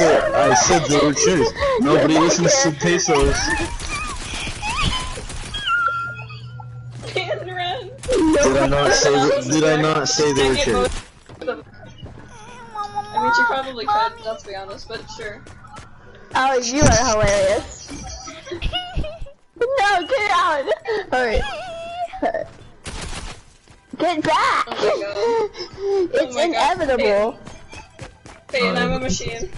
I said they were chairs. Nobody listens to pesos. And run. Did I not say they were chairs? I mean, she probably could, let's be honest, but sure. Oh, you are hilarious. No, get out! Alright. Get back! Oh my god. It's inevitable. Peyton, I'm a machine.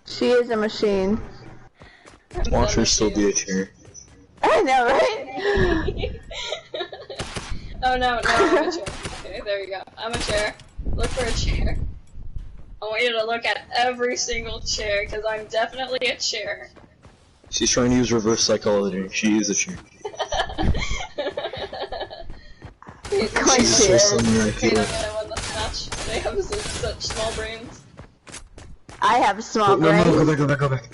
She is a machine. Watch her still be a chair. I know, right? Oh no, I'm a chair. Okay, there you go. I'm a chair. Look for a chair. I want you to look at every single chair, because I'm definitely a chair. She's trying to use reverse psychology. She is a chair. Jesus. So Peyton, I'm gonna win this match. They have such small brains. I have small No, brains. go back.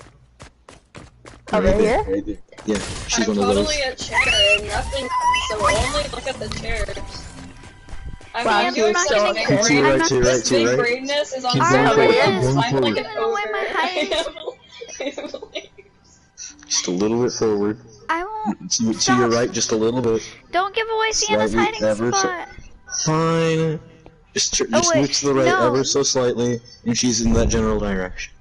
Over Right here? there, right there. Yeah, she's I'm one of those. totally a chair, nothing, so only look at the chairs. I'm Wow, not she doing was so anything okay. To your right, to your right, This to your big right. brainness is on Keep my going forward, I'm keep like going an forward. ogre. Just a little bit forward. I won't. To Stop. your right, just a little bit. Don't give away Sienna's Slightly, hiding ever so- spot. Fine. Just Oh, wait, move to the right no. ever so slightly, and she's in that general direction.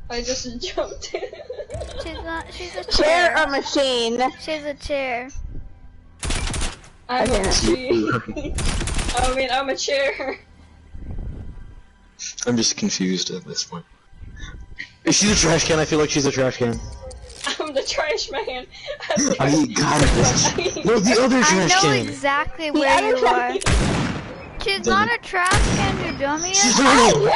I just jumped. She's a Chair chair. or machine? She's a chair. I'm Okay. a machine. I mean, I'm a chair. I'm just confused at this point. Is she the trash can? I feel like she's a trash can. I'm the trash man. I got it. No, the other I trash know can. exactly The where other you are. trash She's not a trash can, you dummy. She's running.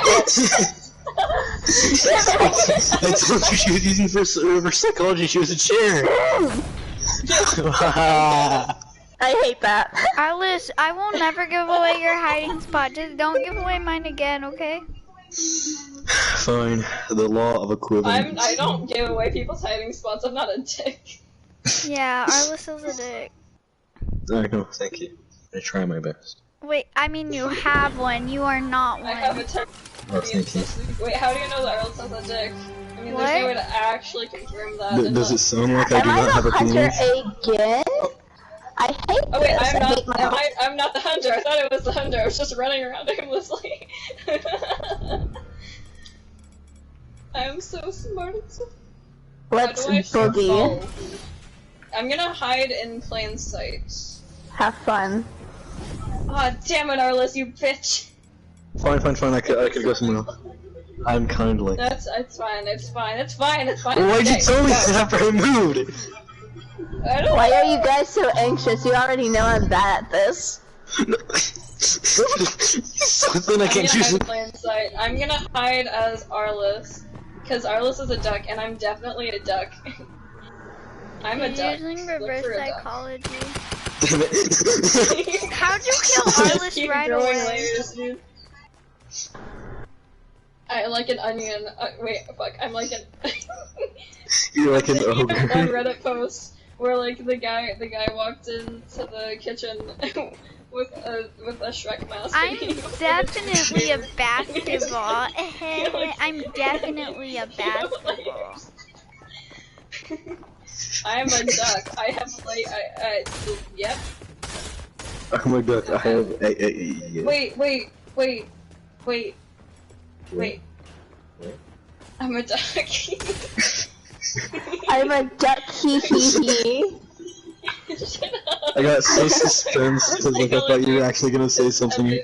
I told you she was using reverse psychology. She was a chair. I hate that. Alice, I will never give away your hiding spot. Just don't give away mine again, okay? Fine. The law of equivalence. I don't give away people's hiding spots. I'm not a dick. Yeah, Alice is a dick. I know. Thank you. I try my best. Wait, I mean you have one. You are not I have a one. turn. Oh, thank you. Wait, how do you know that Earl's not a dick? I mean, What? there's no way to actually confirm that. Does it sound like I Am do I not have the a hunter penis? again? I hate Oh wait, this. I'm I not. hate my I'm not the hunter. I thought it was the hunter. I was just running around aimlessly. I'm so smart. Let's How do I shoot boogie. bow? I'm gonna hide in plain sight. Have fun. Aw, damn it, Arliss, you bitch! Fine. I could go somewhere else. I'm kindly. It's fine. Why'd you Okay, tell me go. after I moved? I don't Why are you guys so anxious? You already know I'm bad at this. Something I I'm can't gonna hide choose. in plain sight. I'm gonna hide as Arliss. Because Arliss is a duck, and I'm definitely a duck. I'm a You're duck. using Look reverse for a duck. psychology. Damn it. How'd you kill Just Arliss keep right growing away? layers, dude. I like an onion. Wait, fuck. I'm like an. You're like an One ogre. Reddit post where like the guy walked into the kitchen with a Shrek mask. I'm definitely a basketball. I'm definitely a basketball. I'm a duck. I have like yep. Oh my god, I have yeah. Wait. I'm a duck. I'm a duck, hee hee hee. Shut up. I got so suspense because like I thought you were actually gonna say something.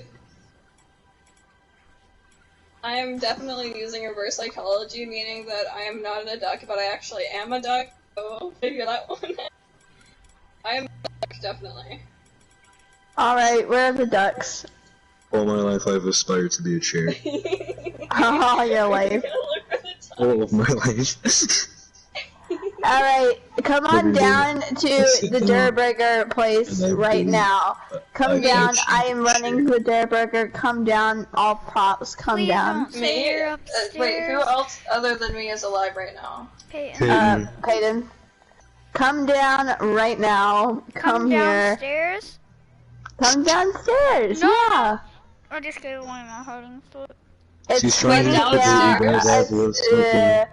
I am definitely using reverse psychology, meaning that I am not a duck, but I actually am a duck. So we'll figure that one out. I am a duck, definitely. Alright, where are the ducks? All my life I've aspired to be a chair. Oh, your life. All of my life. Alright, come on down to the Durburger place right now. Come down, I am running the Durburger. Come down, all props, come Please down. don't say you're Wait, upstairs. who else other than me is alive right now? Peyton. Peyton. Come down right now. Come here. downstairs? Come downstairs, No. yeah. Or just go away my hiding spot. She's trying to down put there. the guys out with something.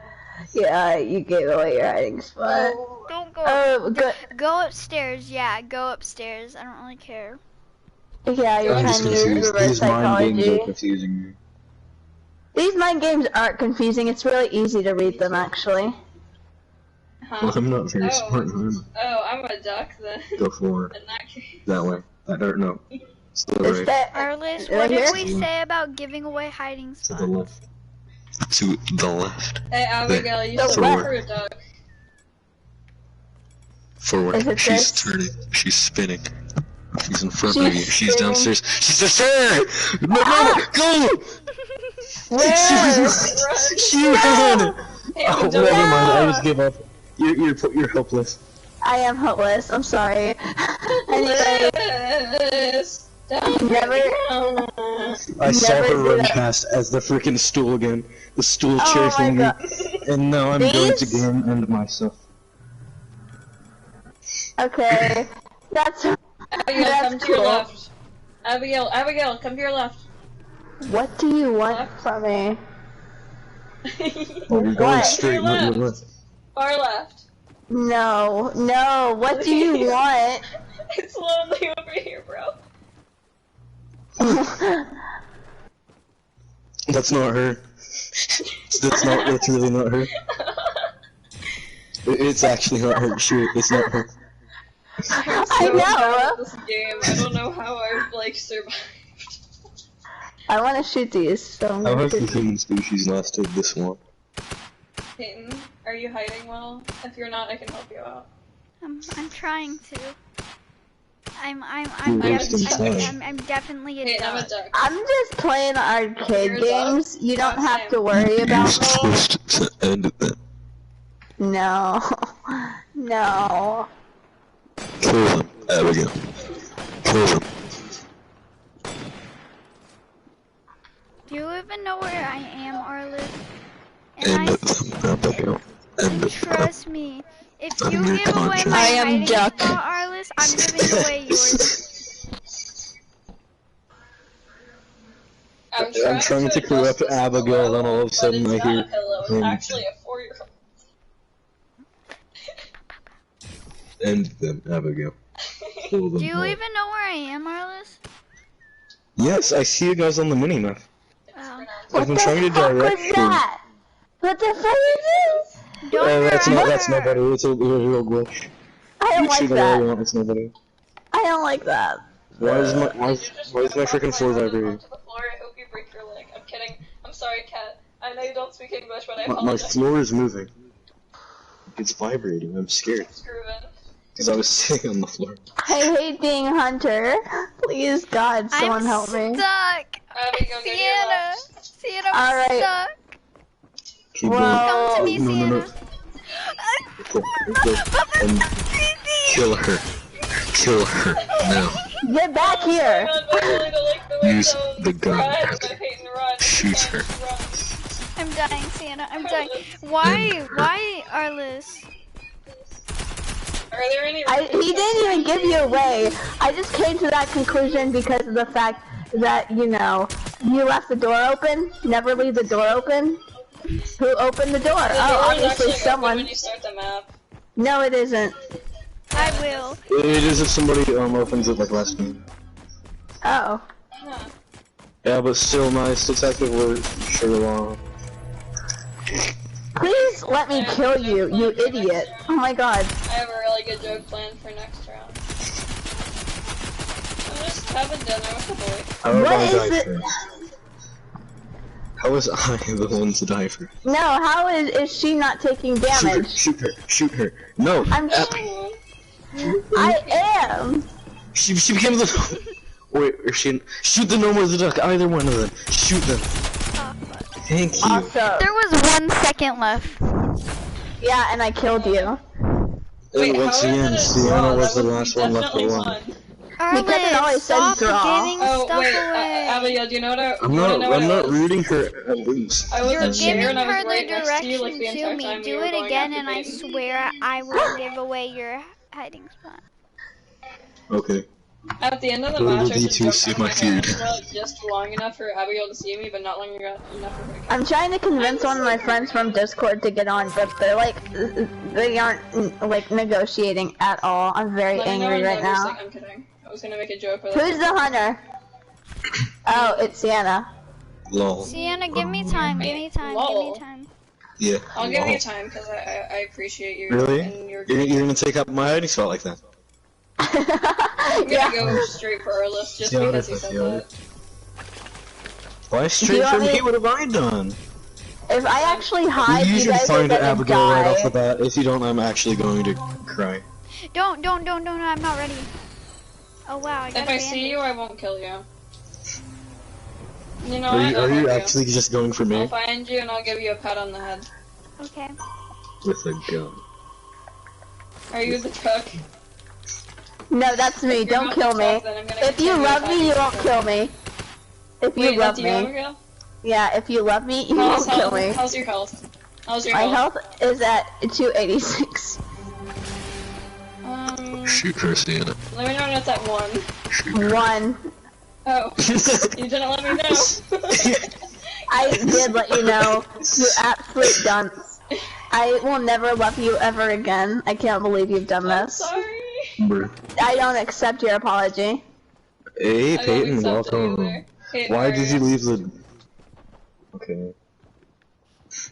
Yeah, you gave away your hiding spot. Don't go. Oh, good. Go upstairs. Yeah, go upstairs. I don't really care. Yeah, you're I'm trying just to use confused. reverse These mind games psychology. are confusing me. These mind games aren't confusing. It's really easy to read them, actually. Well, I'm not very smart. Oh, I'm a duck then. Go for it. In that case. That way. Or no. Still Is right. that Arliss, right what did here? we say about giving away hiding To the spots? left. To the left. Hey, Abigail, you The should what? look for a duck. Forward. Is it She's this? turning. She's spinning. She's in front She's of you. She's spinning. downstairs. She's upstairs! No, go! Where? She ran! Hey, Oh, don't never mind. I run. just give up. You're helpless. I am hopeless. I'm sorry. Anyway, never. I saw Never her do run that. past as the freaking stool again. The stool Oh chair my thingy. God. And now I'm going to These? game end myself. Okay, that's Abigail, That's come to your cool. left. Abigail, come to your left. what do you want from me? Oh, you're going What? straight. Your Look, left. look. Far left. No, what do you want? It's lonely over here, bro. That's not her. That's really not her. It's actually not her. Shoot, it's not her. I'm I so know. bad at this game. I don't know how I've like survived. I want to shoot these, so I'm How gonna has the shoot. human species lasted this long? Peyton, are you hiding well? If you're not, I can help you out. I'm trying to. I'm You're wasting time. I'm definitely a Peyton, I'm a duck. duck. I'm just playing arcade You're a dog? games. You don't Oh, have same. to worry You're about me. supposed to end them. No, no. Kill them, Abigail. Kill them. Do you even know where I am, Arliss? End And them, Abigail. End and them. trust me, if I'm you your give away conscience. my I am hiding duck. spot, Arliss, I'm giving away yours. I'm trying to clear up adjust this Abigail, pillow, then all of a sudden but I it's hear not a pillow, it's him. actually a 4-year-old. End them, Abigail. Kill them Do you all. even know where I am, Arliss? Yes, I see you guys on the minimap. Oh. What I've been the trying to fuck direct was you. that? What the fuck is this? Don't Oh, that's hurt nobody. her. It's a real glitch. I don't You like shoot it all you that. want, it's nobody. I don't like that. Why is my You're just why is my gonna freaking bump floor my head vibrating? onto the floor. I hope you break your leg. I'm kidding. I'm sorry, Kat. I know you don't speak English, but I My apologize. floor is moving. It's vibrating. I'm scared Screw because I was sitting on the floor. I hate being Hunter. Please, God, someone I'm help me. stuck. Abigail, go to your Sienna. left. Sienna, I'm Alright. stuck. Keep Well, Come to me, going. No. Sienna. Go, go, and kill her. Kill her now. Get back here. Use the gun. Run, Peyton, run. Shoot her. Run. I'm dying, Sienna. I'm dying. Why, Arliss? Are there any? He didn't even give you away. I just came to that conclusion because of the fact that, you know, you left the door open. Never leave the door open. Who opened the door? The Oh, door is obviously actually open someone. when you start the map. No, it isn't. I will. It is if somebody opens it like last time. Oh. Huh. Yeah, but still, nice detective work. Sure long. Please let me kill you, you idiot. Oh my god. I have a really good joke planned for next round. I'm just having dinner with the boy. How did What I is die it? first? How was I the one to die first? No, how is she not taking damage? Shoot her! Shoot her! No! I'm. I am. She became the. Wait, or she? Shoot the gnome or the duck. Either one of them. Shoot them. Thank you. Also, There was 1 second left. yeah, and I killed you. And once again, Sienna was the That last we one left definitely alive. won. Because it always Arliss, says stop draw. giving Oh stuff wait, away. Abigail, do you know what I? I'm you wanna not. know what I'm it not was? reading her at least. I was You're in chair giving and I was her the right next to you, like, direction the entire to me. time we Do were it going again, after and I Peyton. swear I will give away your hiding spot. Okay. At the end of the Go to match, I the should D2, jump see on my my feud. camera just long enough for Abigail to see me, but not long enough for her to I'm trying to convince one of my friends from Discord to get on, but they're like, they aren't like negotiating at all. I'm very Let me know angry when right now. I'm kidding. I was gonna make a joke, but Who's the hunter? Oh, it's Sienna. Lol. Sienna, give me time, give me time, give me time. Yeah. I'll give lol. you time because I appreciate you. Really? And your You're gonna take up my hiding spot like that? I'm gonna Yeah. go straight for our list just Yeah, because you said yeah. that. Why straight want for me? me- What have I done? If I actually hide, You you should guys are find gonna Abigail right off the die. bat. If you don't, I'm actually going to cry. Don't, I'm not ready. Oh wow, I got If a I see bandage. you, I won't kill you. You know Are what? you, I'll are you help actually just going for I'll me? find you and I'll give you a pat on the head. Okay. With a gun. Are you the truck? No, that's me. If you're Don't not kill the me. truck, then I'm gonna If you continue love me, you attacking won't the kill truck. me. If you Wait, love that's you, me. Abigail? Yeah, if you love me, you won't kill me. How's your health? How's your My health? health is at 286. Shoot her, Sienna. Let me know when it's at 1. 1. Oh, you didn't let me know. I did let you know, you absolute dunce. I will never love you ever again. I can't believe you've done I'm this. sorry. Bruh. I don't accept your apology. Hey, I don't Peyton, accept it welcome. either. Peyton, Why where did are you leave the... Okay.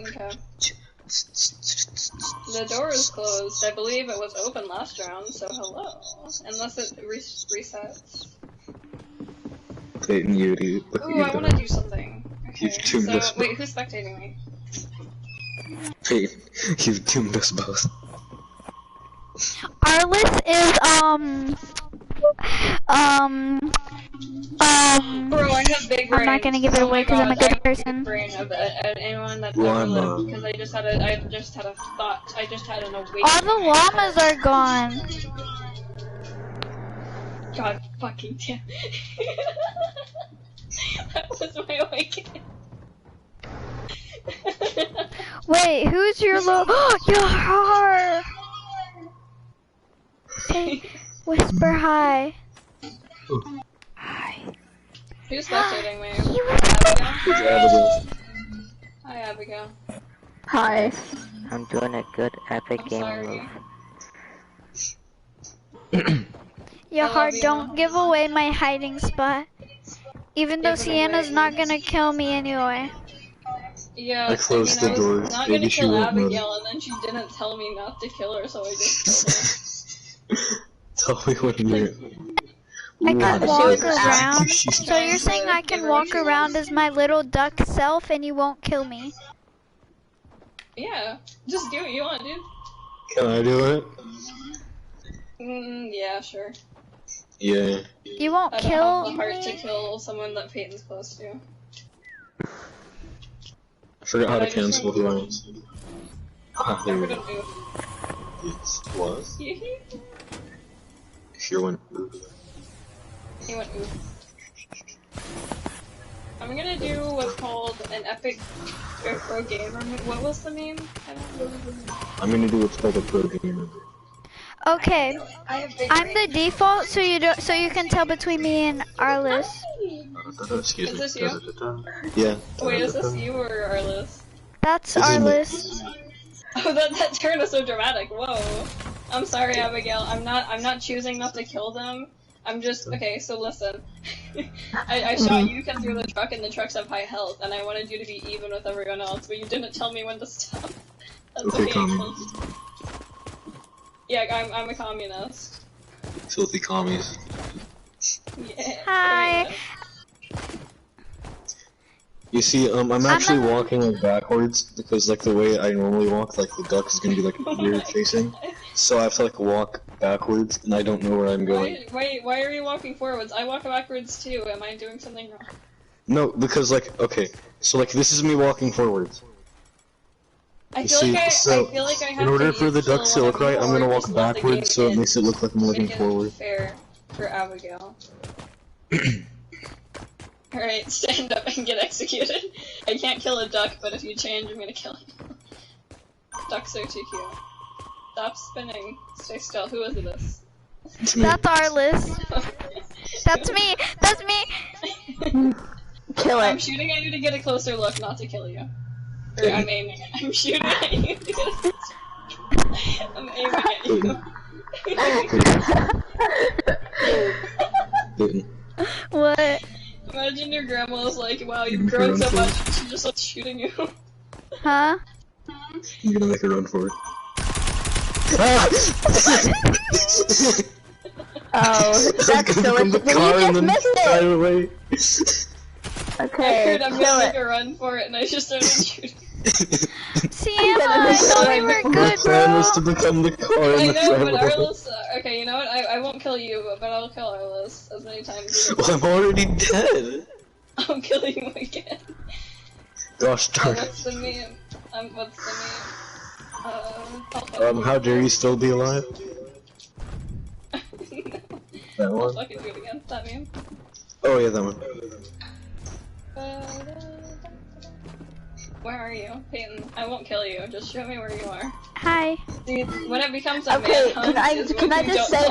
Okay. The door is closed. I believe it was open last round, so hello. Unless it resets. Peyton, you idiot. Look what Ooh, I you've wanna done. do something. Okay, You've doomed us so, wait, both. who's spectating me? Peyton, you've doomed us both. Our list is Bro, I have big brain. I'm not gonna give it away because I'm a good person. Brain of anyone that's Why ever lived, not? because I just had a thought. I just had an awakening. All the llamas are gone. God fucking damn. That was my awakening. Wait, who's your your heart? Say, whisper hi. Hi. Who's spectating me? He was Who's Abigail? Hi, Abigail. Hi. I'm doing a good epic I'm game sorry. of Your I love heart, you. don't give away my hiding spot. Even though Give it Sienna's away. not gonna kill me anyway. Yeah, I closed I mean, the I doors. was not Maybe gonna she kill won't know. Abigail, and then she didn't tell me not to kill her, so I just killed her. Tell me when you're... I She can was walk an around. She's- So you're saying I can walk around as my little duck self and you won't kill me? Yeah, just do what you want, dude. Can I do it? Yeah, sure. Yeah. You won't I don't kill have the heart to me? kill someone that Peyton's close to. I forgot how But to I just cancel went rounds. Ah, there I we wouldn't go. do. What? Sure went. He went oof. I'm gonna do what's called an epic pro gamer. What was the name? I don't remember. I'm gonna do what's called a pro gamer. Okay, I have big I'm the default, so you can tell between me and Arliss. Excuse Is me. this you? Yeah. Wait, is this you or Arliss? That's This is me. Arliss. Oh, that turn was so dramatic. Whoa. I'm sorry, Abigail. I'm not choosing not to kill them. I'm just okay. So listen, I shot you because you're the truck, and the trucks have high health, and I wanted you to be even with everyone else, but you didn't tell me when to stop. That's Okay, okay. communist. Yeah, I'm a communist. Filthy commies. Yeah. Hi. You see, I'm actually walking like backwards because like the way I normally walk, like the duck is gonna be like rear facing. So I have to like walk backwards, and I don't know where I'm going. Why are you walking forwards? I walk backwards too. Am I doing something wrong? No, because like okay, so like this is me walking forwards. I You feel see, like I so feel like I have in order to for the kill ducks to one look of you, right, I'm or gonna just walk let the backwards so it game makes it look like I'm looking make it forward. fair for Abigail. Alright, stand up and get executed. I can't kill a duck, but if you change, I'm gonna kill you. Ducks are too cute. Stop spinning. Stay still. Who is this? It's me. That's our list. That's me. That's me. Kill I'm it. shooting at you to get a closer look, not to kill you. Or I'm aiming. I'm shooting at you to get a I'm aiming at you. What? Imagine your grandma was like, wow, you've grown so much, and she just starts shooting you. Huh? I'm gonna make a run for it. Oh, that's delicious. You just missed it! Away. I Okay, heard I'm kill gonna make it. a run for it, and I just started shooting. Sienna, I thought you were My good, plan was to bro. become the car in I the know, but trailer. Arliss, okay, you know what, I won't kill you, but I'll kill Arliss as many times as you Well, I'm already dead. I'll kill you again. Gosh darn it. What's the meme? What's the meme? How dare you still be alive? That I'll one? fucking do it again. That meme. Oh yeah, that one. Where are you, Peyton? I won't kill you. Just show me where you are. Hi. See, when it becomes a Okay, manhunt, can I just say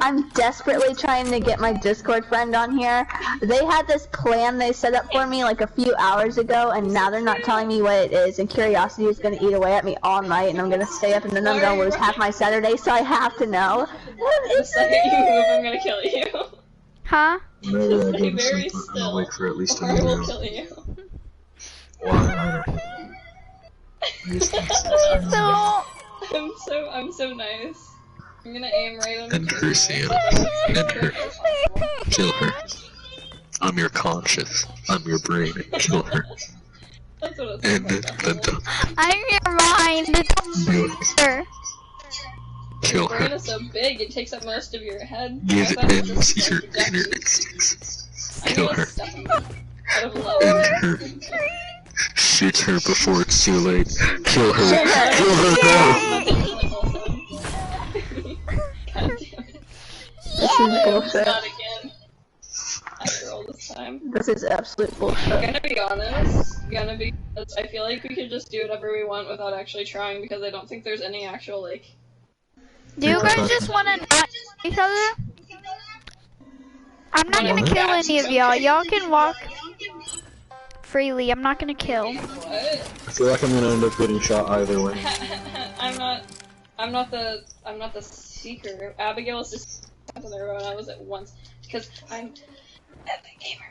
I'm desperately trying to get my Discord friend on here. They had this plan they set up for me like a few hours ago, and now they're not telling me what it is. And curiosity is gonna eat away at me all night, and I'm gonna stay up, and then I'm gonna lose half my Saturday. So I have to know. The second you move, I'm gonna kill you. Huh? Whenever I Stay go to very sleep, I'm still, awake for at least or an I will hour. kill you. Why? I don't know. I just can't stay I'm so nice. I'm gonna aim right on End her, Sienna. End her. Kill her. I'm your conscience. I'm your brain. Kill her. That's what it's End like. the done. I'm your mind. Do it. Sure. Kill Your brain her. is so big, it takes up most of your head. Give I thought it was in just to your projections. inner instincts. I'm Kill gonna her. step on you. Out of love. End her. Shoot her before it's too late. Kill her. Shoot her. Kill her now. God damn it. This is bullshit. Not again. After all this time. This is absolute I'm bullshit. gonna be honest. I feel like we could just do whatever we want without actually trying because I don't think there's any actual, like... Do you guys just want to not each other? I'm not gonna kill any of y'all. Y'all can walk freely. I'm not gonna kill. What? I feel like I'm gonna end up getting shot either way. I'm not the seeker. Abigail is just on their own. I was at once because I'm epic gamer.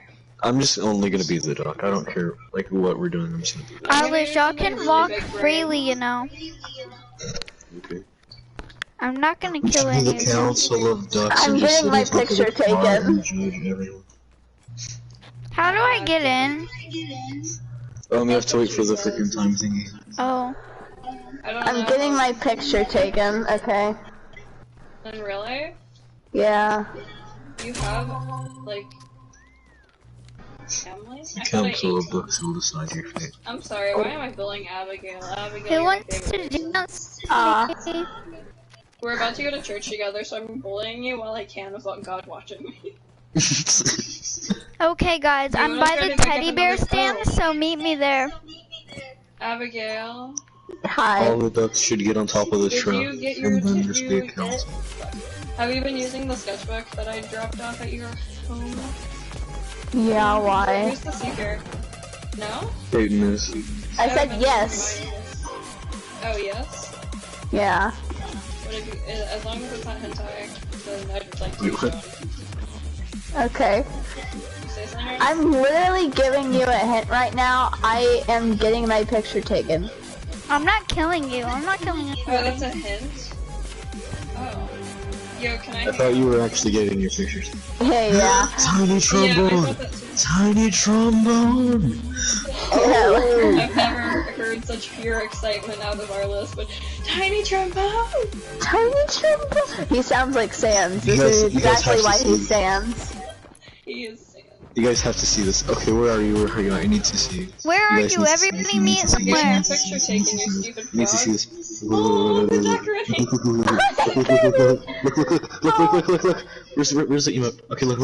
I'm just only gonna be the duck. I don't care like what we're doing. I'm just gonna be the duck. Arliss, y'all can walk freely, you know. Okay. I'm not gonna kill any The of you. council of ducks I'm are just getting my sitting picture top of the car taken. and judge everyone. How do I get in? You have to wait for the freaking time thingy. Oh. I don't know. I'm getting my picture taken. Okay. In real life, Yeah. you have like families. The I thought I council of ate. ducks will decide your fate. I'm sorry. Why am I billing Abigail? Abigail, Who you're my wants favorite to person. dance? We're about to go to church together, so I'm bullying you while I can without God watching me. Okay, guys, You I'm wanna by try the to make teddy up bear another stand, pose? so meet me there. Abigail, Hi. All the ducks should get on top of this did truck, you get your and then just be a council. Have you been using the sketchbook that I dropped off at your home? Yeah, why? Who's the seeker? No? Peyton is. I said yes. Oh, yes? Yeah. What if you, as long as it's not hentai, then I just like Wait, to what? Okay. say something. I'm literally giving you a hint right now. I am getting my picture taken. I'm not killing you. I'm not killing you. Oh, that's a hint? Oh. Yo, can I I thought you were actually getting your pictures. Hey, yeah. Tiny Yeah, I trombone! thought that too. Tiny trombone! Oh. I've never heard such pure excitement out of our list, but Tiny Trombone! Tiny trombone. He sounds like Sans. This You guys- is you guys exactly have to why see he's it. Sans. He is sad. You guys have to see this. Okay, where are you? Where are you? I need to see. Where are guys you? need to see Everybody this. You need meet to see this. Getting somewhere. your picture taken, you stupid You need to see frog. this. Oh, the decorating! Look. Where's the emote? Okay, look.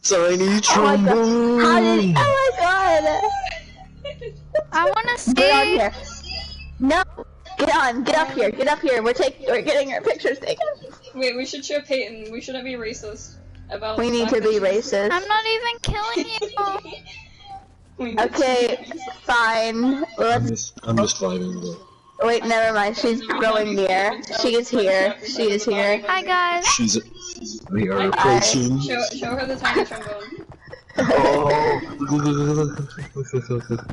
Tiny Oh my trombone! god. How did he? Oh my god. I wanna Get on see. here. No. Get on. Get up here. Get up here. We're getting our pictures taken. Wait, we should show Peyton. We shouldn't be racist about. We need to be racist. I'm not even killing you. Okay, fine. Let's. I'm just vibing though. Wait, never mind. She's growing near. She is here. She is here. Hi guys. We are approaching. Show her the tiny trombone. Oh,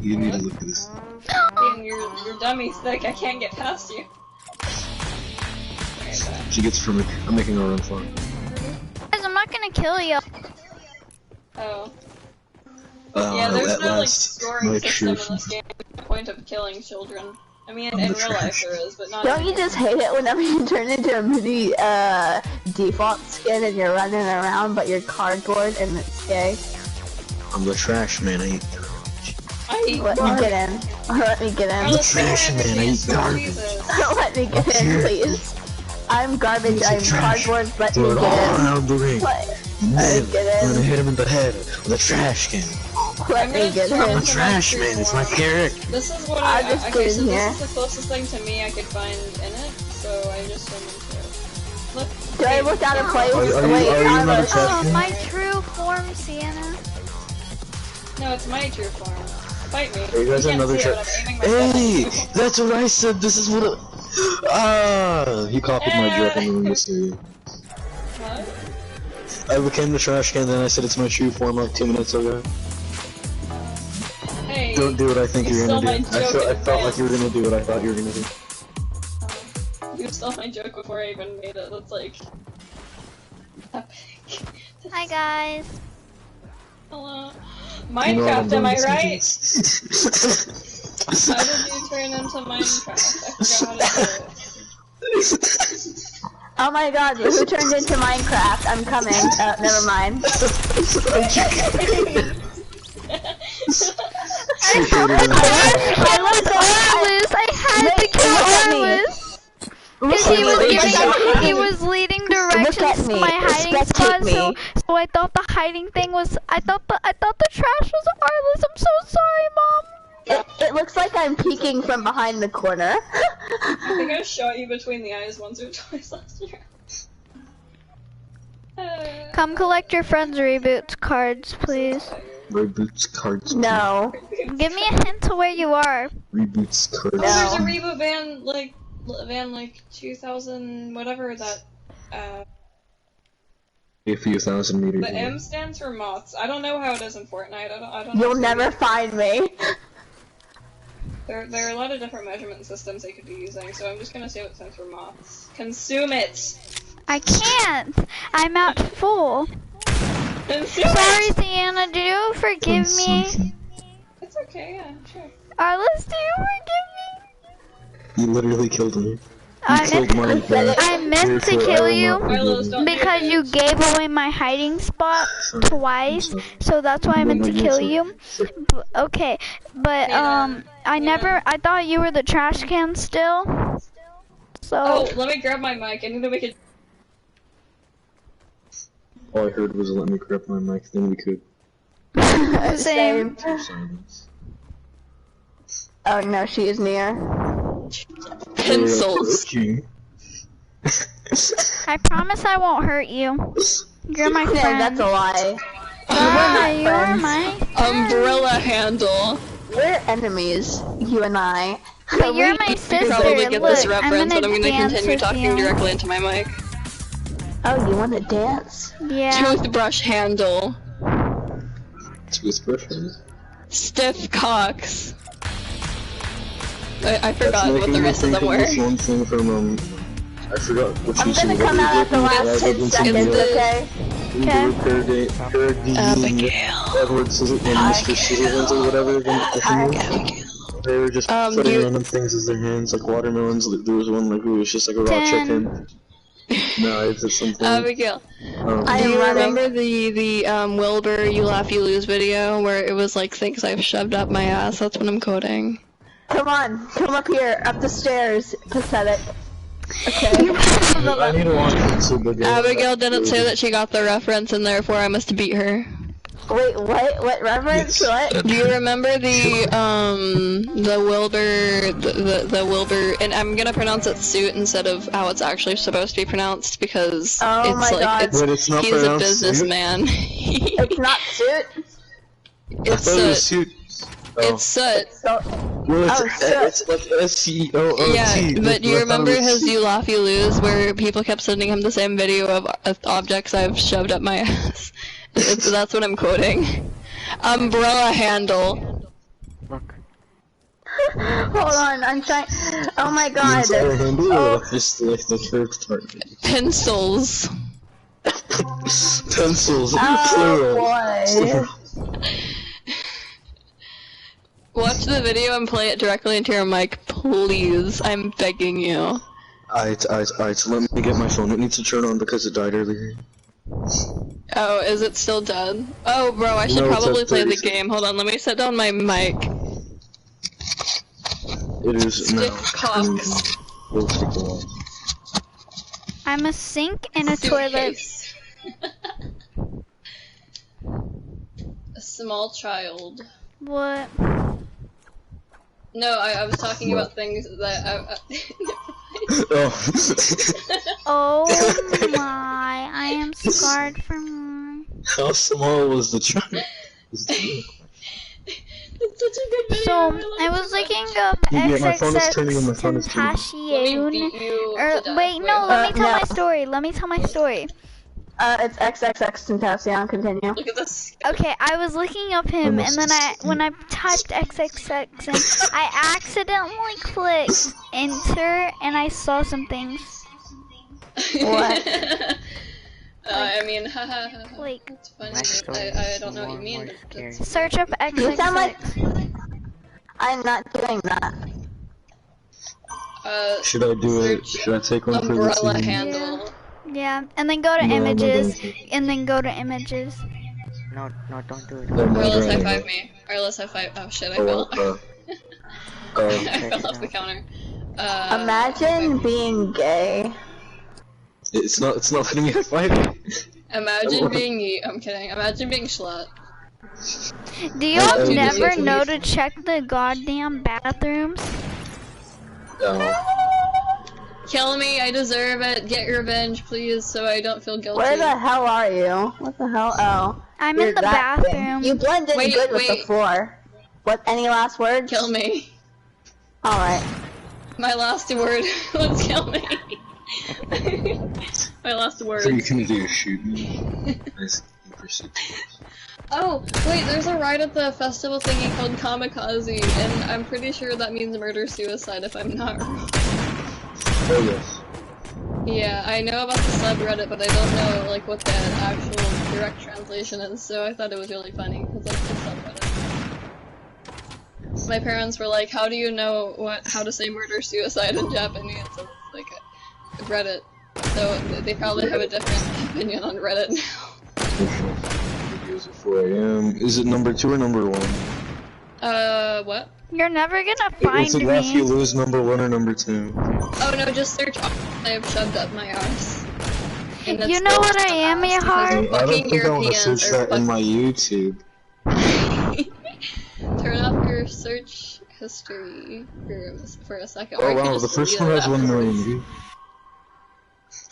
you need to look at this. Peyton, your dummy's thick. I can't get past you. She gets from it. I'm making her run for it. Guys, I'm not gonna kill you. Oh. Yeah, there's at no like last, scoring my system in truth. this game. The point of killing children. I mean, I'm in the real life trash. there is, but not. Don't you just hate it whenever you turn into a mini default skin and you're running around, but you're cardboard and it's gay? I'm the trash man. I eat Let me get in. Let me get in. the trash man. I eat garbage. Let me get in, please. I'm garbage. I'm cardboard. Let me get in. Around the ring. Let And then get in. I'm gonna hit him in the head with a trash can. Let me get I'm a in. trash man. It's my character. This is what I'll just okay, get so in this here. is the closest thing to me I could find in it, so I just went into it. Look. Do I look out of place? Are you Wait, not a Carlos. trash Oh, can? my true form, Sienna. No, it's my true form. Fight me. Hey, you guys can't another see it, trash. but I'm aiming my gun at Hey, you. that's what I said. This is what. He copied my joke. I'm going to say it. What? I became the trash can, then I said it's my true form like 2 minutes ago. Hey. Don't do what I think You you're stole gonna do. my joke I in felt like advance. you were gonna do what I thought you were gonna do. You stole my joke before I even made it. That's like epic. Hi guys. Hello. You know what I'm Minecraft, am I doing right? this How did you turn into Minecraft? I forgot how to do it. Oh my god, who turned into Minecraft? I'm coming. Never mind. I had to kill Arliss. Because he was leading directions to my hiding spot, so I thought the hiding thing was I thought the trash was Arliss. I'm so sorry, Mom. It looks like I'm peeking from behind the corner. I think I shot you between the eyes once or twice last year. Come collect your friend's reboots cards, please. Reboots cards. No. Give me a hint to where you are. Reboots cards. Oh, there's a reboot van like 2000 whatever that. A few thousand meters. The away. M stands for moths. I don't know how it is in Fortnite. I don't. You'll know. never find me. There are a lot of different measurement systems they could be using, so I'm just gonna say what stands for moths. Consume it. I can't. I'm at full. Consume Sorry, it. Sienna. Do you forgive me? It's okay. Yeah, sure. Arliss, do you forgive me? You literally killed me. I killed Minecraft. meant to kill you Carlos, don't do because this. you gave away my hiding spot twice, so that's why I meant to kill you. Okay, but I thought you were the trash can still. So Oh, let me grab my mic. I need to make it. All I heard was let me grab my mic, then we could. Same. Silence. Oh no, she is near. Pencils. I promise I won't hurt you. You're my Yeah, friend. that's a lie. You are friends. my Umbrella handle. We're enemies, you and I. But you're my sister. Probably get this Look, reference, but I'm gonna gonna dance continue with talking you. directly into my mic. Oh, you want to dance? Yeah. Toothbrush handle. Toothbrush. Stiff cocks. I forgot what the rest of them were. This one thing from I forgot what I'm you said. gonna come out at the last 10 seconds, okay? Edward Mr. Scissorhands or whatever. They were just putting random things as their hands, like watermelons. There was one like it was just like a raw 10. chicken. No, it's just something. Abigail, I do am you running. remember the Wilbur You Laugh You Lose video where it was like things I've shoved up my ass? That's what I'm quoting. Come on, come up here, up the stairs. Pathetic. Okay. I need to watch it so big. Abigail didn't say that she got the reference and therefore I must beat her. Wait, what? What reference? What? Do you remember the Wilbur, and I'm gonna pronounce it suit instead of how it's actually supposed to be pronounced because Oh it's my like God. it's he's a businessman. It's not suit. It's soot. It's soot. Well, Oh, it's like SCOOT. Yeah, but do you remember his You Laugh You Lose, where people kept sending him the same video of objects I've shoved up my ass? That's what I'm quoting. Umbrella handle. Look. Hold on, I'm trying. Oh my God. Just like the third part. Pencils. Pencils, plural. Boy. Watch the video and play it directly into your mic, please. I'm begging you. Alright, so let me get my phone. It needs to turn on because it died earlier. Oh, is it still dead? Oh, bro, I should probably play the game. Hold on, let me set down my mic. It is now. Stiff cocks. I'm a sink and a toilet. A small child. What? No, I was talking about things that Oh my, I am scarred from... How small was the child? It's such a good video. So, I was looking up My phone is turning on, my phone is turning on. XXX wait, no, let me tell my story. Let me tell my story. It's XXX Tentacion, continue. Look at this. Okay, I was looking up him, and then when I typed XXX, in, I accidentally clicked enter, and I saw some things. What? I mean, haha. Like, It's funny. I don't know what you mean. search up You sound like XXX. I'm not doing that. Should I do it? Should I take one for the Umbrella team? handle. Yeah, and then go to No, I'm not images, going to. and then go to images. No, don't do it. No, no, Arliss, no, high no. five me. Arliss, high five. Oh shit, I Oh, fell. I fell off the counter. Imagine being gay. it's not letting me high five. Imagine being I'm kidding. Imagine being slut. Do y'all Oh, never yeah. know to check the goddamn bathrooms? No. Kill me, I deserve it. Get revenge, please, so I don't feel guilty. Where the hell are you? What the hell? Oh. I'm You're in the that thing. bathroom. You blend in Wait, good with the wait. floor. What? Any last words? Kill me. Alright. My last word was kill me. My last word. What are you gonna do? Shoot me? Nice. Oh, wait, there's a ride at the festival thingy called Kamikaze, and I'm pretty sure that means murder-suicide if I'm not wrong. Oh yes. Yeah, I know about the subreddit, but I don't know like what the actual direct translation is, so I thought it was really funny, because that's the subreddit. My parents were like, how do you know how to say murder-suicide in Japanese? It's like Reddit. So they probably have a different opinion on Reddit now. Videos at 4 AM. Is it number 2 or number 1? What? You're never gonna find Is it Laugh You me. Lose number 1 or number 2? Oh no, just search I have shoved up my ass. And that's You know what I am, ass, Yahar? because I don't fucking think I want to Europeans search are that in my YouTube. Turn off your search history for a second. or Oh you can wow, just the first delete one it has 1 million afterwards. views.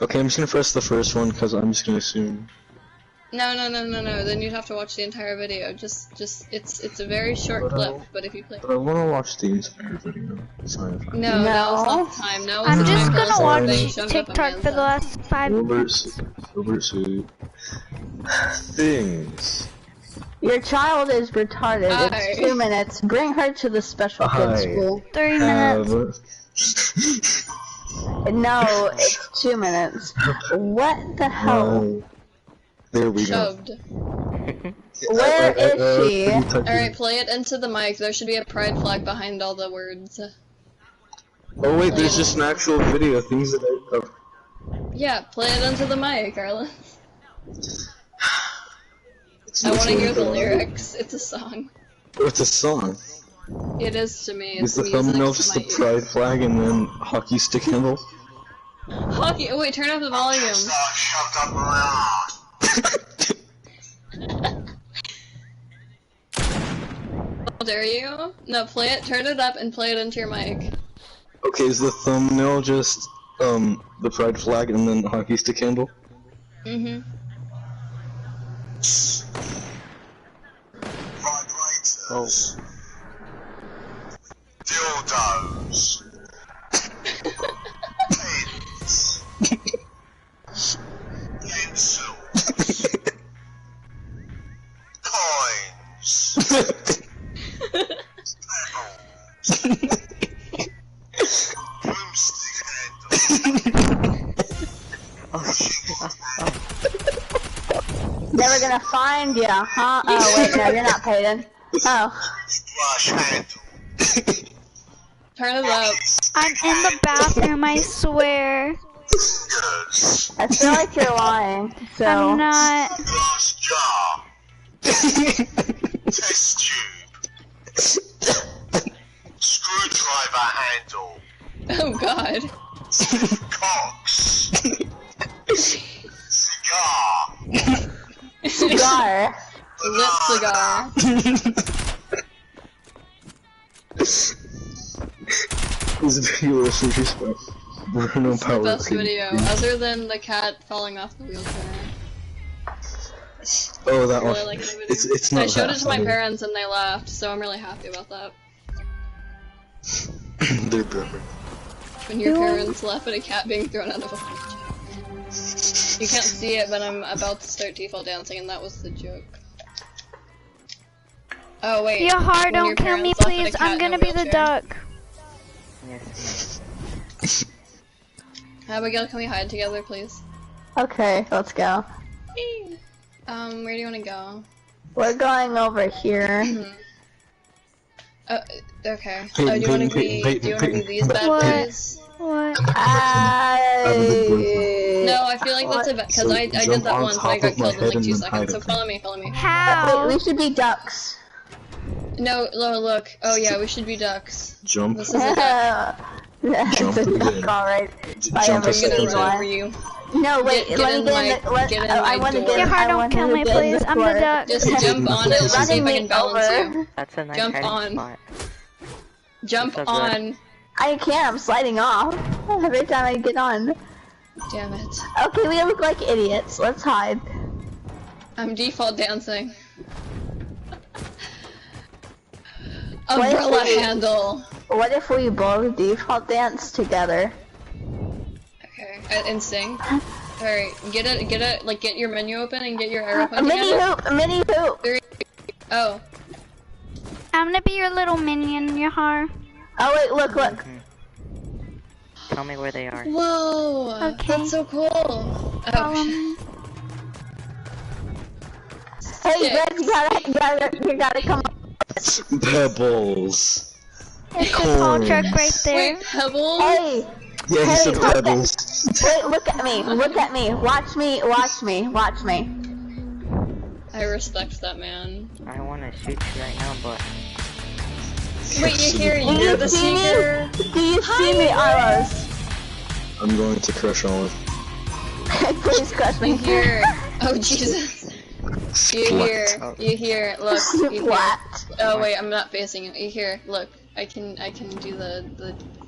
Okay, I'm just gonna press the first one because I'm just gonna assume. No, then you'd have to watch the entire video. Just it's a very short But, clip, but if you play. But I want to watch the entire video. It's fine. No, now's not the time. Now is I'm the just time for gonna us watch being shoved up a TikTok man's for the ass. last 5 minutes. Silver suit. Things. Your child is retarded. Hi. It's 2 minutes. Bring her to the special Hi. kids school. 3 minutes. No, it's 2 minutes. What the hell? There we go. Shoved. Where is she? Alright, play it into the mic. There should be a pride flag behind all the words. Oh wait, there's just an actual video. Things that I cover. Yeah, play it into the mic, Arlen. I want to hear the lyrics. It's a song. It's a song. It is to me. Is It's the music thumbnail to just my the pride flag and then hockey stick handle? Hockey. Oh, wait, turn up the volume. dare you? No, play it, turn it up and play it into your mic. Okay, is the thumbnail just, the pride flag and then hockey stick handle? Mm-hmm. Vibrators. Dildos. Pins. Pencils. Coins. Broomstick handle. Never gonna find ya, huh? Oh wait, no, you're not Peyton. Oh. Brush handle. Turn it up. I'm in the bathroom, I swear. Fingers. I feel like you're lying, so... I'm not. Glass jar. Test tube. Screwdriver handle. Oh god. Cocks. Cigar. Cigar. Lit cigar. This video was super Bruno It's the Power best Cream. video, other than the cat falling off the wheelchair. Oh, that I really one. like that video. It's not I showed that it to my funny. parents and they laughed, so I'm really happy about that. They're perfect. When your parents laugh at a cat being thrown out of a wheelchair. You can't see it, but I'm about to start default dancing, and that was the joke. Oh wait. Yahar, when don't your kill me, parents laugh at a please. cat I'm in a gonna be the wheelchair. duck. Yes. Abigail, can we hide together, please? Okay, let's go. Where do you want to go? We're going over here. Okay. Peyton, Oh, do you want to Peyton, be? Peyton, Do you want to be Peyton, these bad What? boys? What? No, I feel like that's a bad, because So I did jump that on once and I top got of my killed in head like and 2 then seconds. hide So it. follow me, follow me. How? Wait, we should be ducks. No, look. Oh yeah, we should be ducks. Jump. This is a duck. Jump It's a duck, again. alright. Jump I'm a second gonna run over time. you. No, wait, Get let in me get my- in the... get in I my want to door. get... Yahar, I don't want kill to me, get in please. I'm the door. duck. Just jump on it. Let's see if I can balance you. That's a nice Jump hiding on. spot. Jump What's up, Red? on. I can't, I'm sliding off. Every time I get on. Damn it. Okay, we look like idiots. Let's hide. I'm default dancing. What if Umbrella we- handle. What if we both default dance together? Okay, and sing. Alright, get your menu open and get your arrow A pointing mini at it. hoop! A mini hoop! 3. Oh. I'm gonna be your little minion, Yahar. Oh wait, look. Tell me where they are. Whoa! Okay. That's so cool. Follow Oh. me. Hey, Yeah. Greg, you gotta come up. Pebbles. It's the tall truck right there. Wait, Pebbles? Hey! Yeah, he Hey, said look at- pebbles. Wait, look at me. Look at me. Watch me. Watch me. Watch me. I respect that man. I wanna shoot you right now, but Wait, you're here, Do you're you the see seeker. me? Do you see me, Arlos? I'm going to crush Olive. Please crush me. You here. Oh, Jesus. You here. You here. Look. You here. Flat. Oh, wait, I'm not facing you. You here. Look. I can do the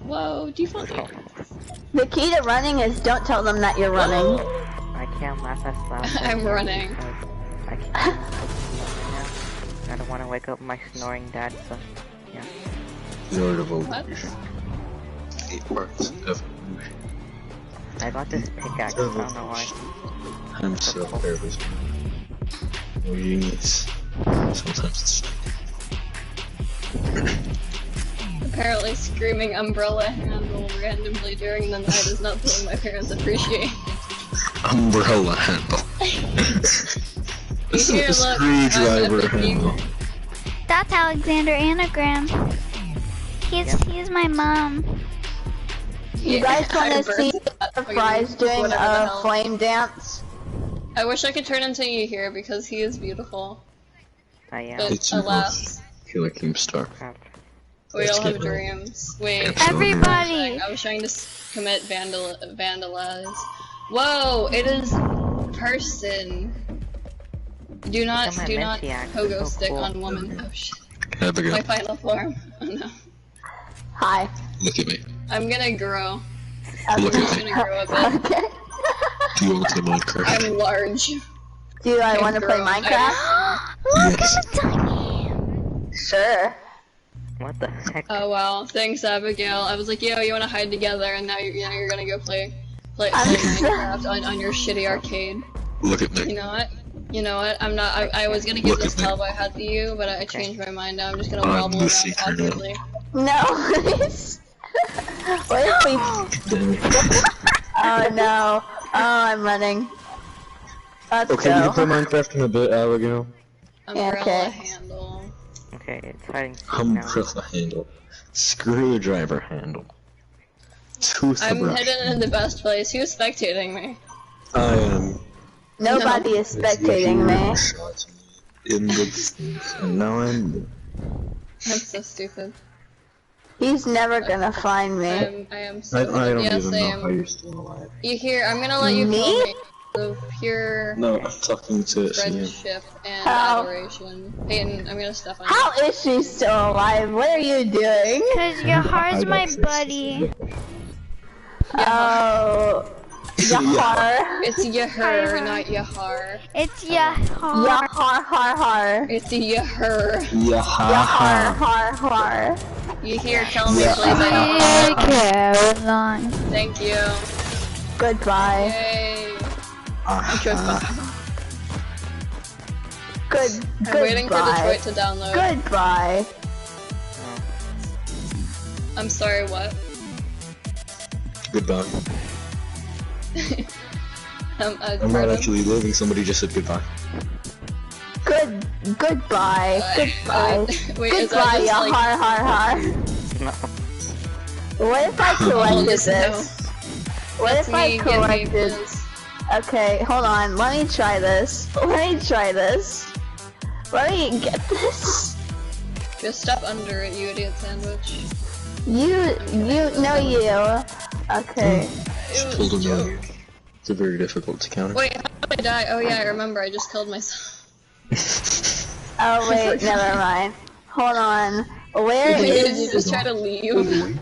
whoa, default. The key to running is don't tell them that you're running. I can't laugh as loud as I'm that running. because I can't right now. I don't wanna wake up my snoring dad, so yeah. Lord of What? Illusion. 8 parts of illusion. I got this pickaxe, I don't know why. I'm so nervous. Oh, genius. Sometimes it's Apparently screaming umbrella handle randomly during the night is not something my parents appreciate. umbrella handle. This is Here, a look, screwdriver I'm a big handle. That's Alexander Anagram. He's my mom. You guys want to see the Fry's doing a flame dance? I wish I could turn into you here because he is beautiful. I am. But It's you alas, Kill a Keemstar. we Let's all have get dreams. Wait, Everybody. I was trying to commit vandalize. Whoa, it is person. Do not Look at my pogo Mentiac, it's so stick cool. on woman. Oh shit. Abigail. My final form. Oh no. Hi. Look at me. I'm gonna grow. Look I'm at just me. gonna grow a bit. Okay. Do you want to play Minecraft? I'm large. Do I want to play grown. Minecraft? Look Yes. at the tiny. Sure. What the heck? Oh wow, thanks Abigail. I was like, yo, you wanna hide together, and now you're gonna go play I'm Minecraft on your shitty arcade. Look at You me. know what? You know what? I'm not. I was gonna give Look this at me. Cowboy hat to you, but I changed my mind. Now I'm just gonna I'm wobble the around secret. awkwardly. No, please. What if we... Damn it. Oh no. Oh, I'm running. Let's Okay, we can play go. Minecraft in a bit, Abigail. Umbrella okay. handle. Okay, it's hiding now. Umbrella handle. Screwdriver handle. I'm Toothbrush. hidden in the best place. Who's spectating me? I am. Nobody is spectating me. Shot me in the face, and now I'm. That's so stupid. He's never gonna find me. I am I so don't yes, even I know am. how you're still alive. You hear? I'm gonna let you Me? call me of pure No, I'm talking to Ian. friendship and How? adoration. Peyton, I'm gonna step on you. How is she still alive? What are you doing? Cause Yahar's my don't buddy. Oh, Yahar. It's Yahar, not Yahar. It's Yahar. Yahar har har. It's Yahar. Yeah, Yahar har har. You hear? Tell me, Yeah. please. I don't. Caroline. Thank you. Goodbye. Yay. Ah, Good. I'm waiting for Goodbye. Detroit to download. Goodbye. I'm sorry, what? goodbye. I'm not pardon? actually living. Somebody just said goodbye. Goodbye. Goodbye. Wait, is Goodbye, that just Yahar like... har har. No. What if I collected just this? What That's if I me, give me collected? this. Okay, hold on. Let me try this. Let me try this. Let me get this. Just step under it, you idiot sandwich. You, you. Okay. It was Hold a on. joke. It's very difficult to counter. Wait, how did I die? Oh yeah, I remember, I just killed myself. Oh wait, never mind. Hold on. Where Wait, did you is? just try to leave? Oh You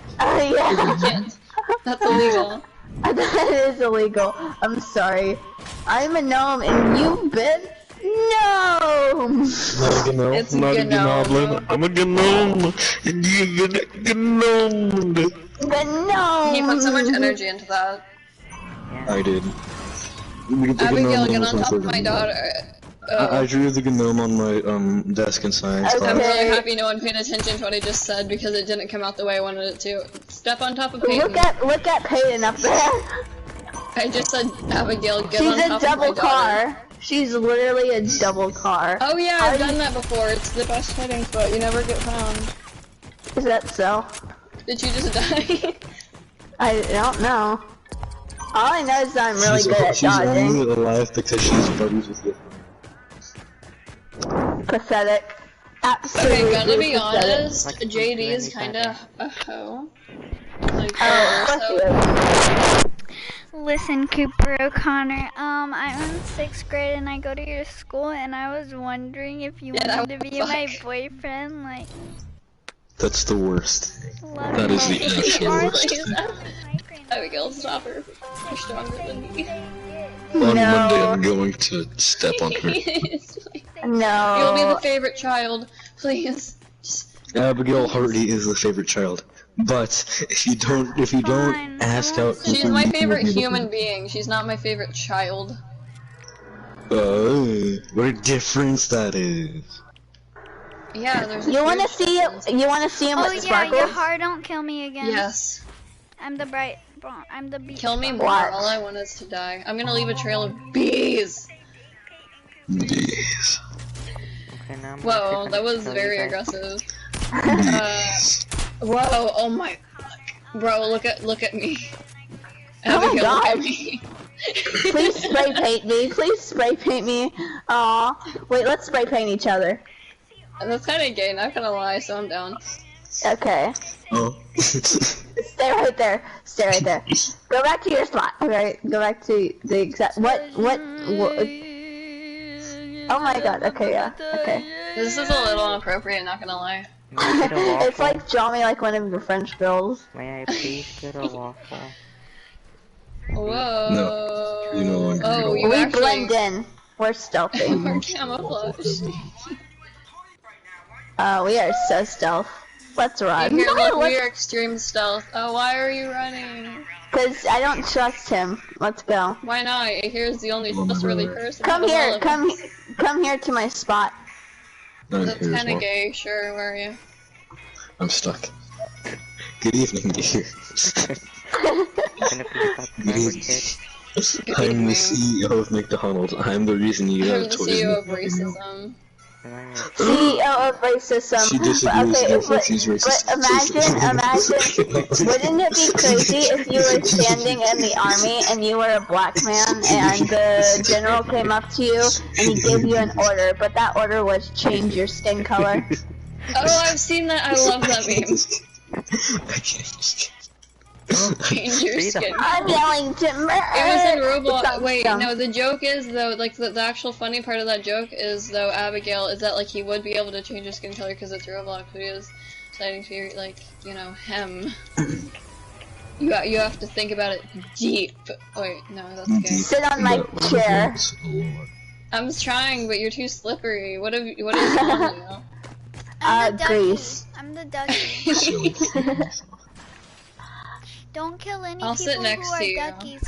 yeah. can't. That's illegal. That is illegal. I'm sorry. I'm a gnome and you've been gnome. Not a gnome. It's Not a gnome. gnome. I'm a gnome. And you're gonna gnome. The gnome. He put so much energy into that. I did. Abigail, get on top of my daughter. I drew the gnome on my desk in science Okay. I'm class. really happy no one paid attention to what I just said because it didn't come out the way I wanted it to. Step on top of Peyton. Look at Peyton up there. I just said, Abigail, get She's on a top of my double daughter. car. She's literally a double car. Oh yeah, I've done that before. It's the best hiding spot. You never get found. Is that so? Did you just die? I don't know. All I know is that I'm really She's- good at She's dodging. only alive because she's buddies with you. Pathetic. Absolutely Okay, gotta be pathetic. honest, Like, JD's really kinda a hoe. Like, Fuck so... you. Listen, Cooper O'Connor, I'm in 6th grade and I go to your school and I was wondering if you Yeah, wanted to be my fuck. boyfriend, like, That's the worst. love That is the you. actual Are worst. you- Abigail, stop her. You're stronger than me. On No. Monday, I'm going to step on her. It's like, No. you'll be the favorite child, please. Just... Abigail Hardy is the favorite child, but if you don't Fine, ask I out, won't say She's people, my you can favorite be the- human being. She's not my favorite child. What a difference that is. Yeah, there's a You wanna huge see it? difference. You wanna see him Oh with yeah, sparkles? Yahar, don't kill me again. Yes. I'm the bright, I'm the beach. Kill me more. What? All I want is to die. I'm gonna leave a trail of bees. Yes. Okay, now I'm Whoa, actually that gonna was kill you very guys. aggressive. Yes. Whoa, oh my, bro, look at me. Oh my Abigail, look at God. me. Please spray paint me. Please spray paint me. Aw. Wait, let's spray paint each other. That's kind of gay, not gonna lie. So I'm down. Okay. Oh. Stay right there. Stay right there. Go back to your spot. Okay. Go back to the exact. What? Oh my god, okay, yeah, okay. This is a little inappropriate, not gonna lie. It's like draw me like one of your French girls. May I please get a waffle? Whoa. No, you no longer Oh, get you We actually... blend in. We're stealthy. We're camouflaged. We are so stealth. Let's run. Here, look, we are extreme stealth. Oh, why are you running? Because I don't trust him. Let's go. Why not? Here's the only trustworthy person. Come out of all here, of us. come here to my spot. That's kind of gay. Sure, where are you? I'm stuck. Good evening, dear. Can it please stop remember, kid? I'm the CEO of McDonald's. I'm the reason you I'm have the toys. CEO of racism. CEO of racism. She disagrees Okay, with she's racist. but imagine, wouldn't it be crazy if you were standing in the army and you were a black man and the general came up to you and he gave you an order, but that order was change your skin color? Oh, I've seen that. I love that meme. I can't. Change your skin. I'm yelling timber. It was in Roblox. Wait, dumb. no, the joke is though, like the actual funny part of that joke is though, Abigail, is that like he would be able to change his skin color because it's Roblox, but he was deciding to be like, you know, him. You have to think about it deep. Wait, no, that's gay. Sit on my chair. I'm trying, but you're too slippery. What is wrong with you? I'm the ducky. Grease. I'm the ducky. Don't kill any I'll people sit next who to are you. duckies.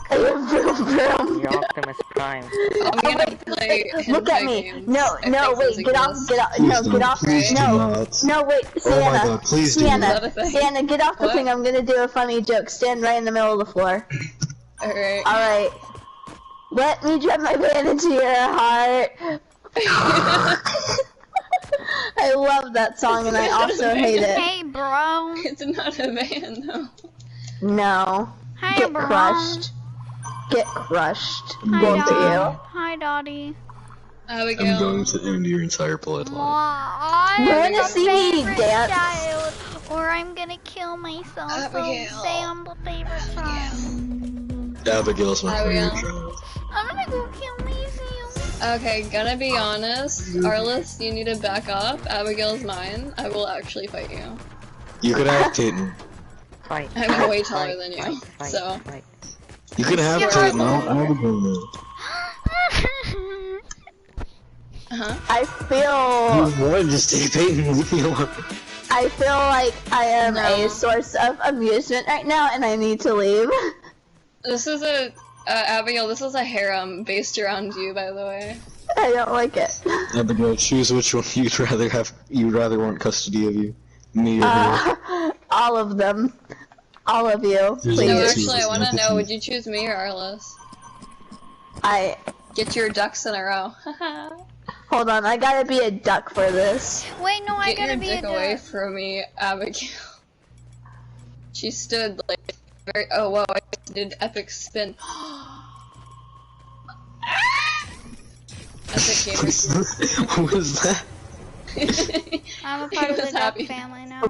You're Optimus Prime. I'm gonna play Look at hentai me. games. No, I no, think those wait, get off, exist. get off, Please no, don't, get off, please do no, not. no, wait, Oh Sienna, my god, please do Is that Sienna, a thing? Sienna, get off the What? thing, I'm gonna do a funny joke, stand right in the middle of the floor. Alright. Alright. Let me drop my hand into your heart. I love that song and I also hate it. Hey, bro. It's not a van though. No. Hi, Get bro. crushed. Get crushed. Hi, Both of Dad. you. Hi, Dottie. Abigail. I'm going to end your entire polite life. You're I'm gonna the see me favorite dance. child, or I'm gonna kill myself. Abigail. So say I'm the favorite child. Abigail's my Abigail. favorite child. I'm gonna go kill myself. Okay, gonna be honest. Arliss, you need to back off. Abigail's mine. I will actually fight you. You could have Peyton. Fight. I'm way taller than you, Fight. so. Fight. You could have You're Peyton. right. Abigail. No. I feel You would just take Peyton. Leave me alone. I feel like I am No. a source of amusement right now and I need to leave. This is a Abigail. This is a harem based around you, by the way. I don't like it. Abigail, choose which one you'd rather have. You'd rather want custody of you, me or her. All of them. All of you, There's please. No, only two. actually, I want to know. Would you choose me or Arliss? Get your ducks in a row. Hold on, I gotta be a duck for this. Wait, no, I Get gotta your be a dick away duck. from me, Abigail. She stood like very. Oh whoa! I did epic spin. Epic gamer. What was that? I'm a part He of the was duck happy. family now.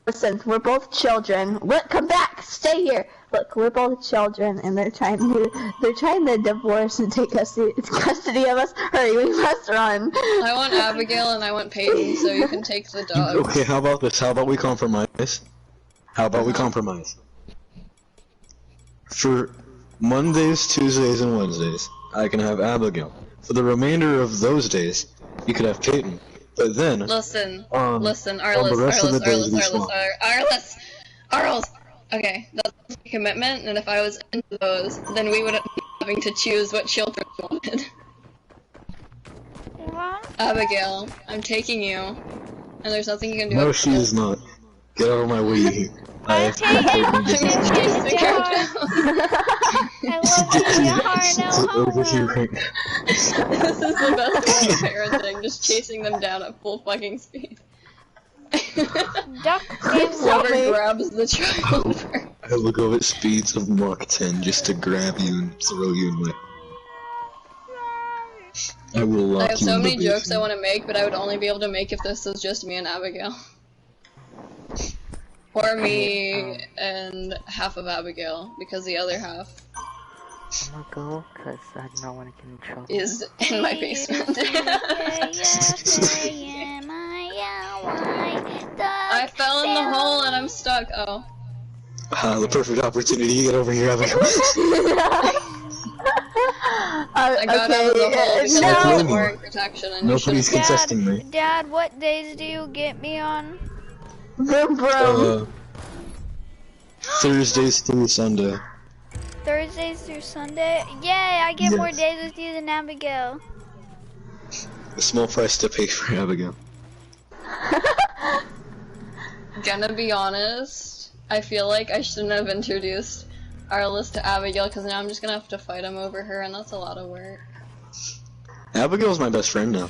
Listen, we're both children. Look, come back, stay here. Look, we're both children, and they're trying to divorce and take custody of us. Hurry, we must run. I want Abigail and I want Peyton, so you can take the dog. Okay, how about this? How about we compromise? How about we compromise? For Mondays, Tuesdays, and Wednesdays, I can have Abigail. For the remainder of those days, you could have Peyton. But then, Listen, on Arliss, the rest of the days, we Arliss, swap. Arliss. Okay, that's a commitment, and if I was into those, then we would be having to choose what children we wanted. What? Abigail, I'm taking you, and there's nothing you can do No, about she is not. Get out of my way. I have to take have it. Peyton just- chasing her down. I love you hard now. over here right now. This is the best way of parenting, just chasing them down at full fucking speed. Duck Whoever me. grabs the child first. I will go at speeds of Mach 10 just to grab you and throw you in my... I will lock I have you so in the many jokes I basement. want to make, but I would only be able to make if this was just me and Abigail. Or me and half of Abigail, because the other half I'm gonna go because I do not want to get in trouble. Is in my basement. I fell in the hole and I'm stuck. Oh. The perfect opportunity to get over here, Abigail. I got out of the hole because I wasn't wearing protection and Nobody's contesting me. Dad, what days do you get me on? Thursdays through Sunday. Thursdays through Sunday? Yay, I get more days with you than Abigail. A small price to pay for Abigail. Gonna be honest, I feel like I shouldn't have introduced Arliss to Abigail because now I'm just gonna have to fight him over her and that's a lot of work. Abigail's my best friend now.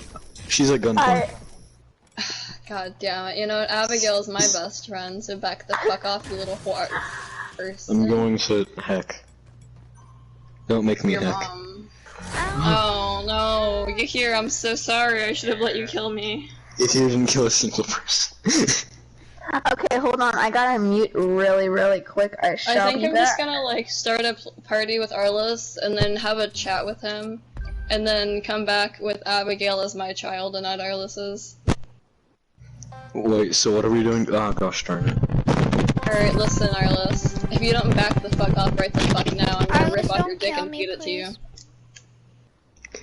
She's at gunpoint. God damn it, you know what, Abigail's my best friend, so back the fuck off, you little whore. I'm going to heck. Don't make me Your heck. mom. Oh no, you hear, I'm so sorry, I should have let you kill me. If you didn't kill a single person. Okay, hold on, I gotta mute really quick. I think I'm just gonna like start a party with Arliss and then have a chat with him, and then come back with Abigail as my child and not Arliss's. Wait, so what are we doing? Oh gosh darn it. Alright, listen Arliss, if you don't back the fuck off right the fuck now, I'm gonna rip off your dick and feed it to you.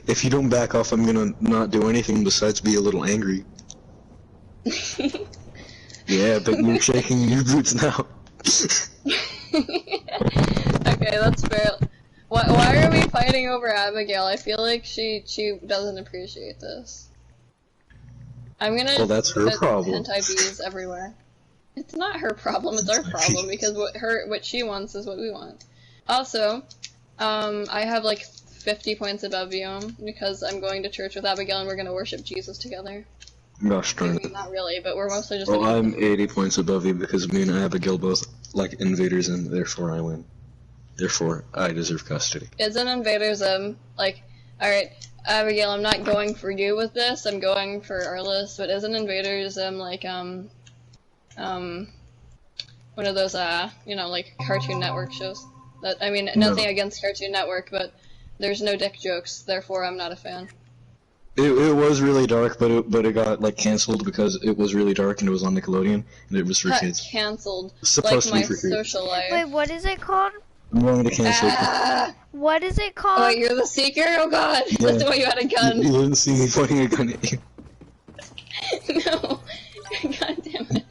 If you don't back off, I'm gonna not do anything besides be a little angry. Yeah, but you're shaking your boots now. Okay, that's fair. Why are we fighting over Abigail? I feel like she doesn't appreciate this. I'm gonna Well, that's her put problem. hentai bees everywhere. It's not her problem, it's our problem, because what she wants is what we want. Also, I have like 50 points above you, because I'm going to church with Abigail and we're gonna worship Jesus together. Gosh darn it. Not really, but we're mostly just. Well, I'm 80 points above you because me and Abigail both like invaders and therefore I win. Therefore, I deserve custody. Isn't invaders, like, alright, Abigail, I'm not going for you with this, I'm going for Arliss, but isn't invaders, like, one of those, you know, like, Cartoon Network shows? That, I mean, nothing against Cartoon Network, but there's no dick jokes, therefore I'm not a fan. It was really dark, but it got like canceled because it was really dark and it was on Nickelodeon and it was for kids. Cancelled. Supposed like to be for my kids. social life. Wait, what is it called? I'm going to cancel it. What is it called? Oh, you're the seeker? Oh god! Yeah. That's why you had a gun. You didn't see me pointing a gun at you. No. God damn it.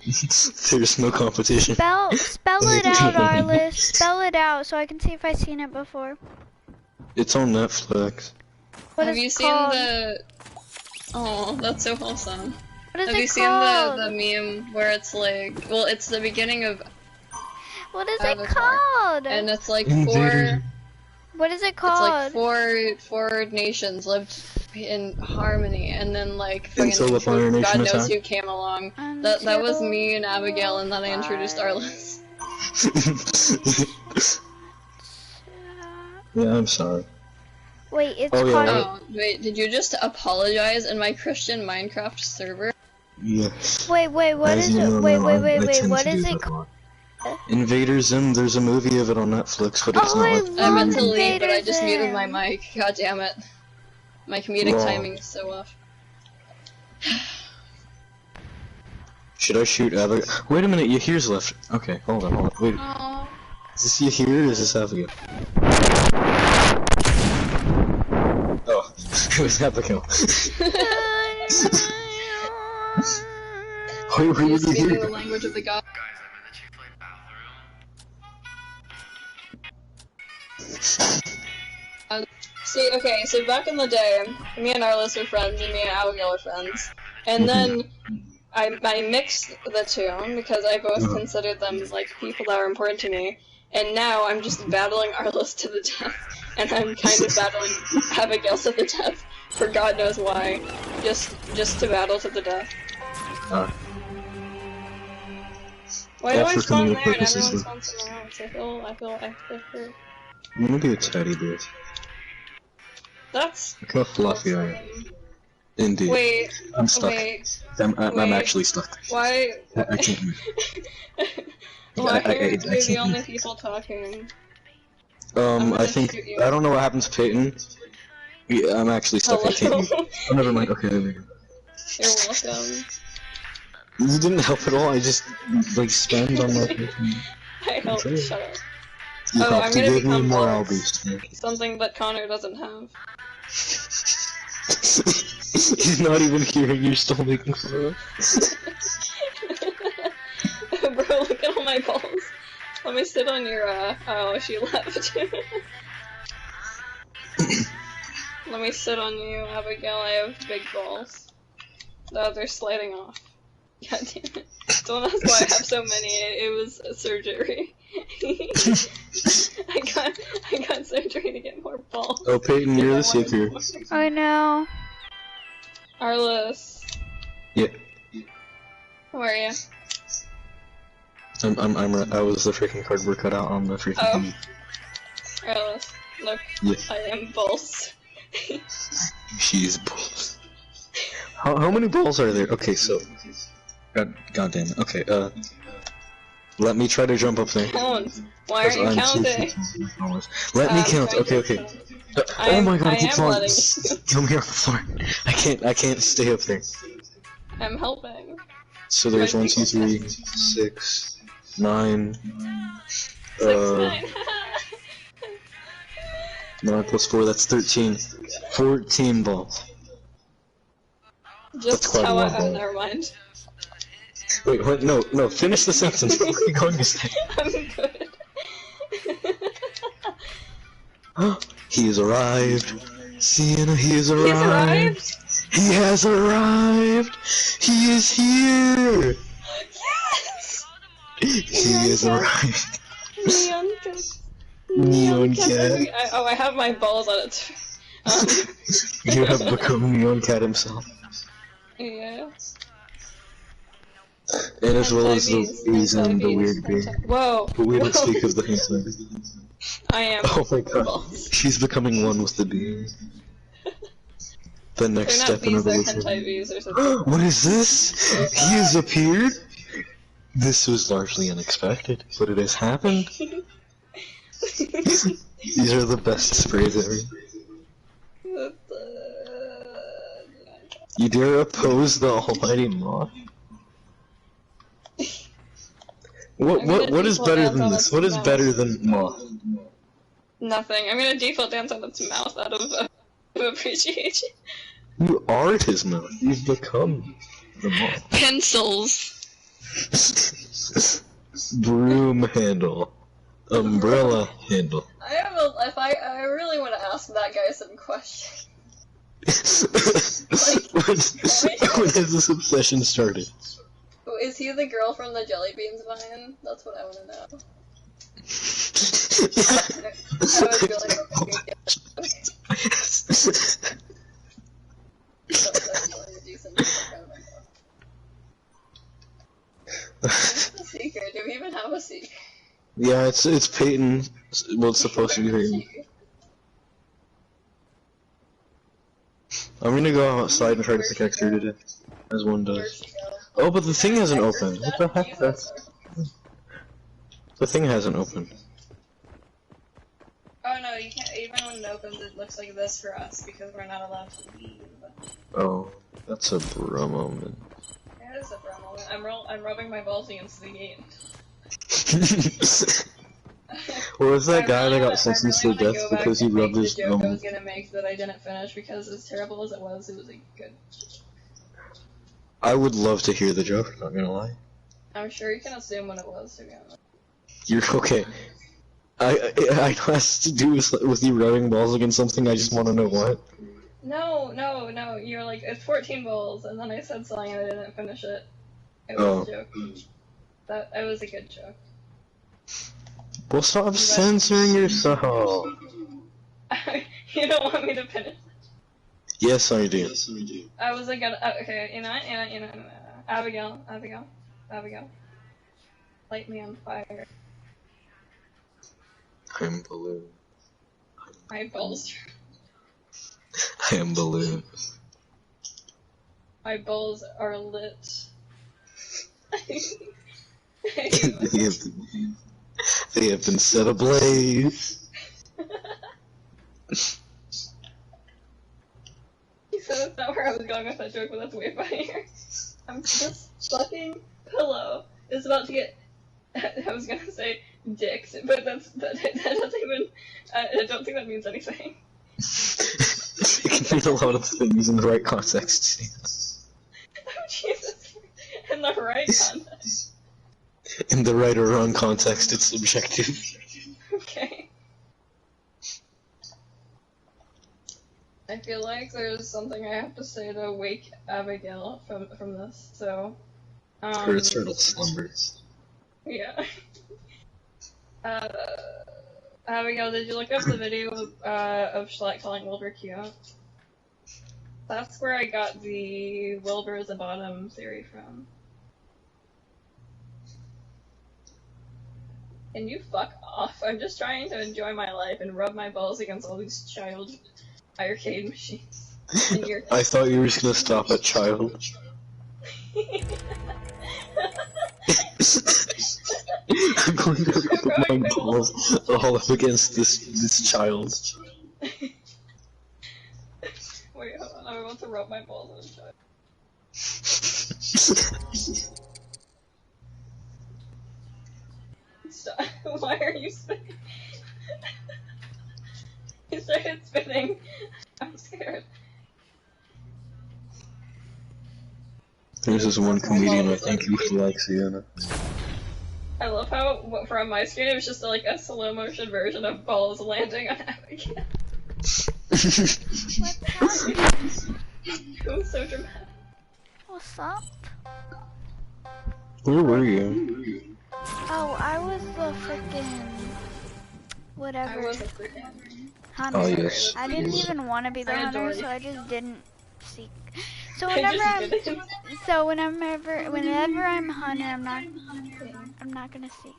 There's no competition. Spell it out, Arliss. Spell it out so I can see if I've seen it before. It's on Netflix. What Have is you it seen called? the... Oh, that's so wholesome. What is Have it you seen called? the meme where it's like... Well, it's the beginning of... What is it Avatar. called? And it's like Invader. What is it It's called? like four nations lived in harmony, and then like Until the Fire Nation God knows attacked. who came along. That was me and Abigail, and then I introduced Arliss. Yeah, I'm sorry. Wait, it's Oh, yeah, called. Oh, wait, did you just apologize in my Christian Minecraft server? Yes. Wait, what As is you it? know Wait, now, wait, I tend what to is do it that a called? lot. Invader Zim, there's a movie of it on Netflix, but it's Oh, not I like I meant to love leave, but I Invader just muted my Zim. mic. God damn it. My comedic Wow. timing is so off. Should I shoot Abigail? Wait a minute, Yahir's left. Okay, hold on. Wait. Oh. Is this Yahir or is this Abigail? Oh, it was Abigail. Wait, where You're did you speaking hear? the language of the god. Guys, I'm in the Chick-fil-A bathroom. See, okay, so back in the day, me and Arliss were friends, and me and Abigail were friends. And then I mixed the two, because I both considered them, like, people that were important to me. And now I'm just battling Arliss to the death, and I'm kind of battling Abigail to the death, for God knows why. Just to battle to the death. Why do I for spawn comedic there and purposes, everyone though. spawns somewhere else? I feel hurt. I'm gonna be a teddy bear. That's... Look how fluffy I am. Indeed. Wait, I'm stuck. wait, I'm wait. actually stuck. why... I can't move. Why I are we the can't only move. people talking? I think I don't know what happened to Peyton. Yeah, I'm actually stuck. I can't. Oh, never mind. Okay, there we go. You're welcome. You didn't help at all. I just like spammed on my. I helped. Shut up. You Oh, I'm helped. You gonna gave me become more balls. albies. Something that Connor doesn't have. He's not even hearing. You're still making fun. Bro, look at all my balls. Let me sit on your, oh, she left. Let me sit on you, Abigail. I have big balls. No, they're sliding off. God damn it. Don't ask why I have so many. It was a surgery. I got surgery to get more balls. Oh, Peyton, you're the seeker. I know. Arliss. Yeah. Where are you? I was the freaking cardboard cutout on the freaking thing. Arliss, look. Yeah. I am balls. She's balls. How many balls are there? Okay, so. God damn it. Okay, let me try to jump up there. Count. Why aren't you counting? Let me count. Okay. Oh my god, I keep falling. Come here on the floor. I can't stay up there. I'm helping. So there's 1, 2, 3, 6, 9. 9. 9 plus 4, that's 13. 14 balls. Just quite how a lot, oh, never mind. Wait, what? No, finish the sentence. What are you going to say? I'm good. He has arrived. Sienna, he has arrived. He has arrived. He is here. Yes! He has arrived. Neon cat. Neon cat. I have my balls on it. You have become Neon Cat himself. Yeah. And as well as the bees and the weird bee. Whoa. But we don't speak of the hentai. I am. Oh my god. She's becoming one with the bee. The next They're not step in bees, they're evolution. hentai bees or something. What is this? He has appeared? This was largely unexpected, but it has happened. These are the best sprays ever. You dare oppose the almighty moth? What is better than this? What is better than moth? Nothing. I'm gonna default dance on its mouth out of appreciation. You are his mouth. You've become the moth. Pencils. Broom handle. Umbrella handle. I really want to ask that guy some questions. When has this obsession started? Is he the girl from the jelly beans vine? That's what I want to know. That was really What's the secret? Do we even have a secret? Yeah, it's Peyton. Well, it's supposed to be Peyton. I'm gonna go outside and try to pickaxe her today, as one does. Oh, but the thing hasn't opened. What the heck? The thing hasn't opened. Oh no, you can't. Even when it opens, it looks like this for us because we're not allowed to leave. Oh, that's a bro moment. It is a bro moment. I'm rubbing my balls against the gate. What was that guy that got sentenced to death because he rubbed his joke I was gonna make that I didn't finish because as terrible as it was a good. I would love to hear the joke, not gonna lie. I'm sure you can assume what it was, to be honest. You're okay. I know it has to do with you rubbing balls against something, I just want to know what. No, you're like, it's 14 balls, and then I said something and I didn't finish it. It was a joke. It was a good joke. Well, stop censoring yourself! You don't want me to finish? Yes, I do. I was like, okay, you know, Abigail. Light me on fire. I am Balloon. My balls. I am Balloon. My balls are lit. They have been set ablaze. So that's not where I was going with that joke, but that's way funnier. This fucking pillow is about to get. I was gonna say dicks, but that doesn't even. I don't think that means anything. It can mean a lot of things in the right context. Oh Jesus! In the right context. In the right or wrong context, it's subjective. Okay. I feel like there's something I have to say to wake Abigail from this, so... Her eternal slumbers. Yeah. Abigail, did you look up the video of Schlatt calling Wilbur cute? That's where I got the Wilbur is a bottom theory from. Can you fuck off? I'm just trying to enjoy my life and rub my balls against all these child arcade machines. I thought you were just gonna stop at child. I'm going to rub my balls all up against this child. Wait, hold on. I'm about to rub my balls on a child. Stop. Why are you spinning? He started spinning. I'm scared. There's this one comedian I think you like, Sienna. I love how, from my screen, it was just like a slow motion version of balls landing on Abigail. What's happening? It was so dramatic. What's up? Where were you? Oh, I was the frickin' whatever. I was a freaking Hunter. Oh, yes. I didn't even want to be the I hunter, adore so you. I just didn't seek. So I whenever just I'm, did it. whenever I'm hunter, I'm not gonna seek.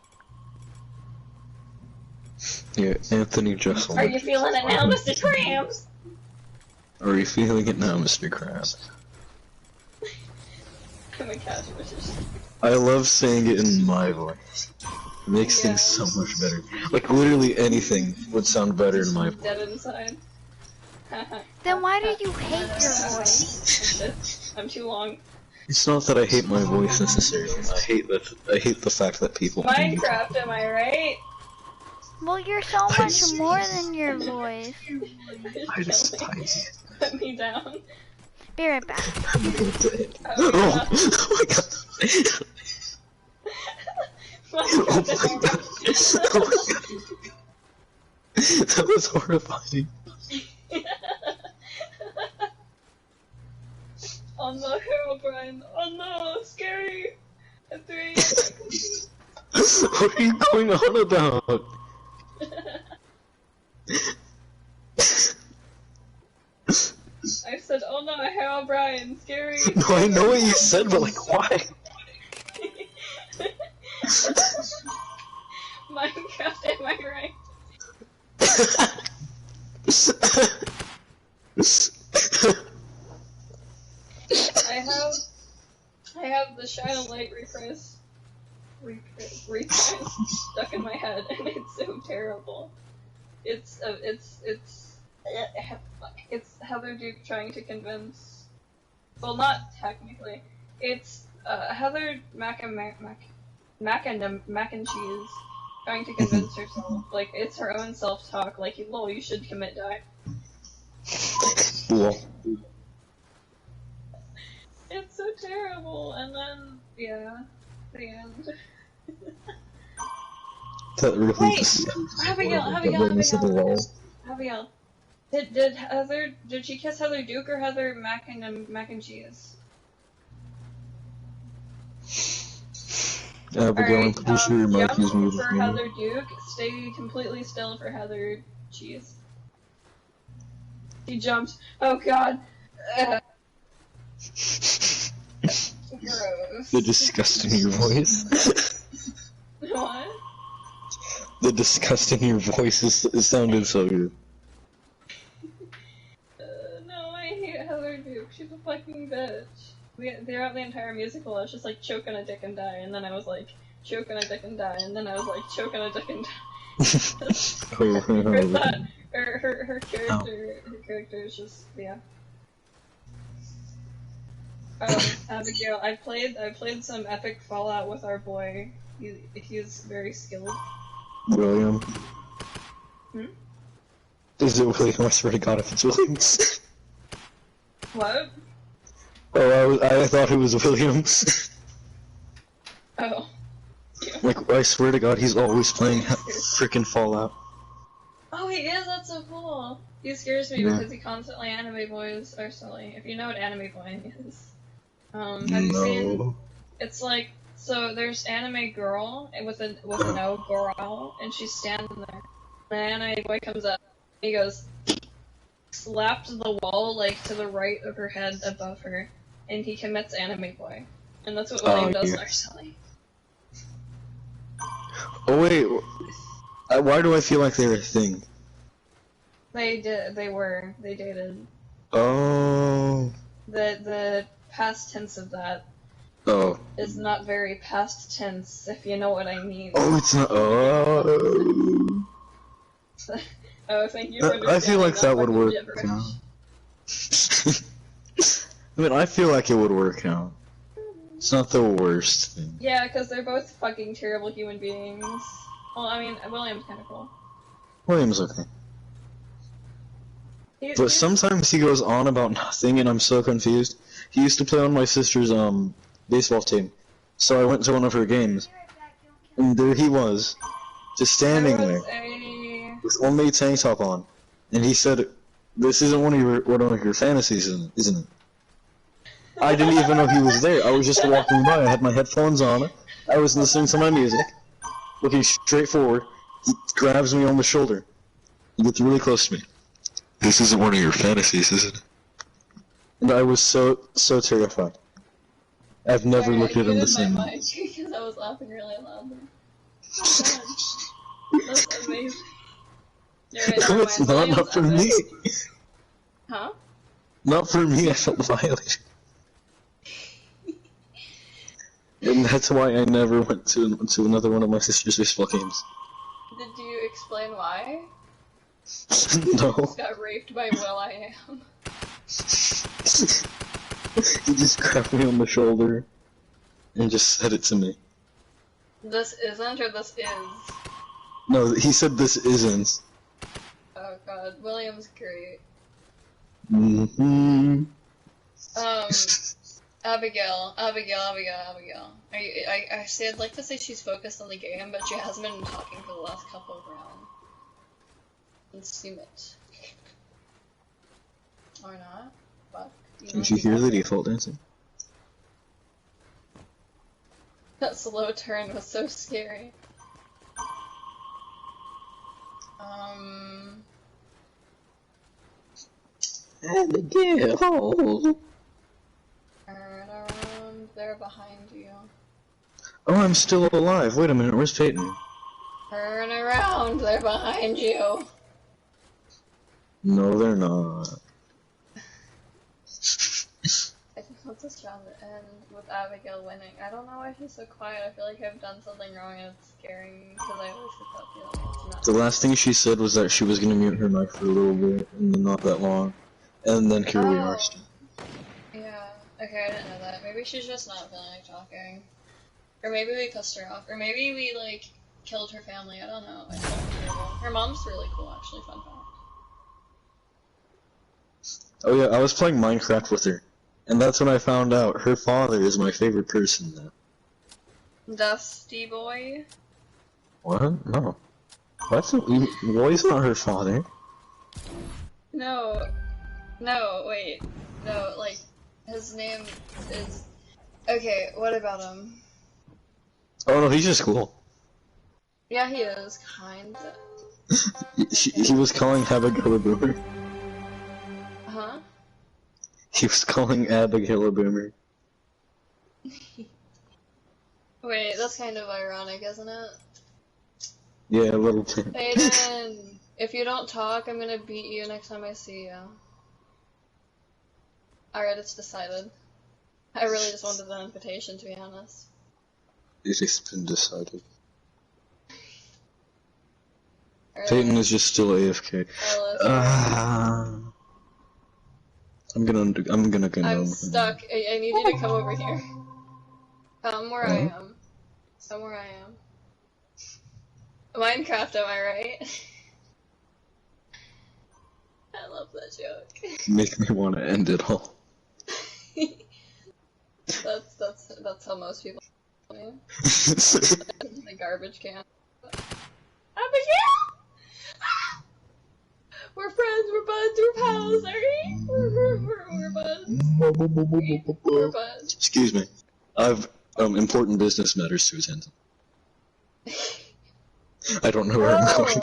Yeah, Anthony Jesselman. Are you feeling it now, Mr. Krams? Are you feeling it now, Mr. Krabs? Oh my gosh, I love saying it in my voice. It makes things so much better. Like, literally anything would sound better in my voice. dead inside. Then why do you hate your voice? I'm too long. It's not that I hate my voice necessarily. I hate the fact that people. Minecraft, am I right? Well, you're so much more than your voice. I just died. Put me down. Be right back. Oh my god. Oh my god. Oh my god. That was horrifying. Oh no, Herobrine. Oh no, scary. At 3 a.m. What are you going on about? I said, oh no, Herobrine, scary. No, I know what you said, but like, why? Minecraft, am I right? I have the Shadow Light reprise stuck in my head, and it's so terrible. It's Heather Duke trying to convince. Well, not technically. It's Heather Mac and Cheese trying to convince herself. Like, it's her own self-talk. Like, lol, you should commit die. Lol. It's so terrible, and then, yeah, the end. That really Wait, just. Abigail. Did she kiss Heather Duke or Heather Mac and Cheese? Abigail, I'm pretty sure your mic is jump muted. for Heather Duke, stay completely still for Heather Cheese. She jumped. Oh god. Gross. The disgust in your voice. What? The disgust in your voice it sounded so good. No, I hate Heather Duke. She's a fucking bitch. Throughout the entire musical, I was just like, choke on a dick and die, and then I was like, choke on a dick and die, and then I was like, choke on a dick and die. Her character is just, yeah. Abigail, I played some epic Fallout with our boy. He's very skilled. William. Hmm? Is it William? I swear to God, if it's William. What? Oh, I thought it was William. Oh. Like, I swear to God, he's always playing freaking Fallout. Oh, he is? That's so cool. He scares me because he constantly anime boys are silly. If you know what anime boy is. Have you seen... It's like... So there's anime girl with no girl, and she's standing there. The anime boy comes up, he goes, slapped the wall, like, to the right of her head above her, and he commits anime boy. And that's what William does in our silly. Oh wait, why do I feel like they're a thing? They dated. Oh. The past tense of that is not very past tense, if you know what I mean. Oh, it's not. Oh. Oh, thank you for understanding. I feel like that would work out. I mean, I feel like it would work out. It's not the worst thing. Yeah, because they're both fucking terrible human beings. Well, I mean, William's kind of cool. William's okay. But sometimes he goes on about nothing, and I'm so confused. He used to play on my sister's baseball team, so I went to one of her games, and there he was, just standing there, with only a tank top on, and he said, "This isn't one of your fantasies, isn't it?" I didn't even know he was there. I was just walking by. I had my headphones on. I was listening to my music, looking straight forward. He grabs me on the shoulder. He gets really close to me. This isn't one of your fantasies, is it? And I was so terrified. I've never looked at him the same way. Because I was laughing really loudly. Oh, that's amazing. No, it's not for me. Huh? Not for me, I felt violated. And that's why I never went to another one of my sister's baseball games. Did you explain why? No. Just got raped by Will.i.am. He just grabbed me on the shoulder and just said it to me. This isn't, or this is? No, he said this isn't. Oh god, William's great. Mm-hmm. Abigail. I'd like to say she's focused on the game, but she hasn't been talking for the last couple of rounds. Consume it. Or not. Fuck. Did you hear the default dancing? That slow turn was so scary. Abigail! Turn around, they're behind you. Oh, I'm still alive. Wait a minute, where's Peyton? Turn around, they're behind you. No, they're not. I just want this round to end with Abigail winning. I don't know why she's so quiet. I feel like I've done something wrong and it's scaring me because I always get that feeling it's not. The last thing she said was that she was gonna mute her mic for a little bit, and then not that long. And then here we are still. Yeah, okay, I didn't know that. Maybe she's just not feeling like talking. Or maybe we pissed her off. Or maybe we, like, killed her family. I don't know. It's so terrible. Her mom's really cool, actually. Fun fact. Oh yeah, I was playing Minecraft with her. And that's when I found out her father is my favorite person now. Dusty boy? What? No. What? Roy's not her father. No. No, wait. No, like, his name is... Okay, what about him? Oh no, he's just cool. Yeah, he is, kind of. He was calling Abigail a boomer. Huh? He was calling Abigail a boomer. Wait, that's kind of ironic, isn't it? Yeah, a little bit. Aiden, if you don't talk, I'm gonna beat you next time I see you. Alright, it's decided. I really just wanted an invitation, to be honest. It has been decided. Peyton is just still AFK. I'm gonna I'm stuck. I need you to come over here. Come where I am. Come where I am. Minecraft, am I right? I love that joke. Make me want to end it all. That's how most people me. The garbage can. Abigail! Ah! We're friends, we're buds, we're pals, alright? We're buds. We're buds. Excuse me. I've important business matters to attend. I don't know where I'm going.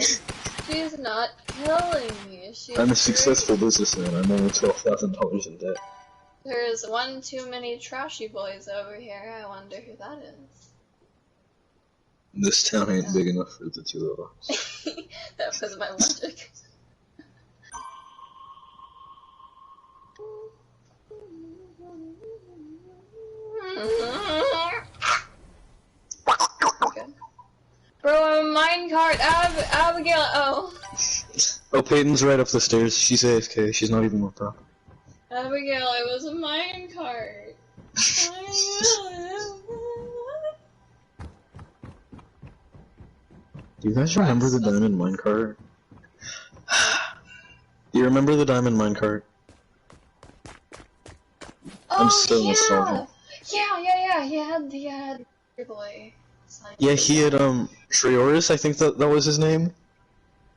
She's not killing me. I'm a successful businessman. I'm only $12,000 in debt. There's one too many trashy boys over here. I wonder who that is. This town ain't big enough for the two of us. That was my logic. Okay. Bro, a minecart! Abigail! Oh. Oh, Peyton's right up the stairs. She's AFK. She's not even more pro. Abigail, it was a minecart. Do you guys remember the diamond minecart? Do you remember the diamond minecart? I'm so nostalgic. Yeah, he had the boy. Yeah, he had, Trioris, I think that was his name?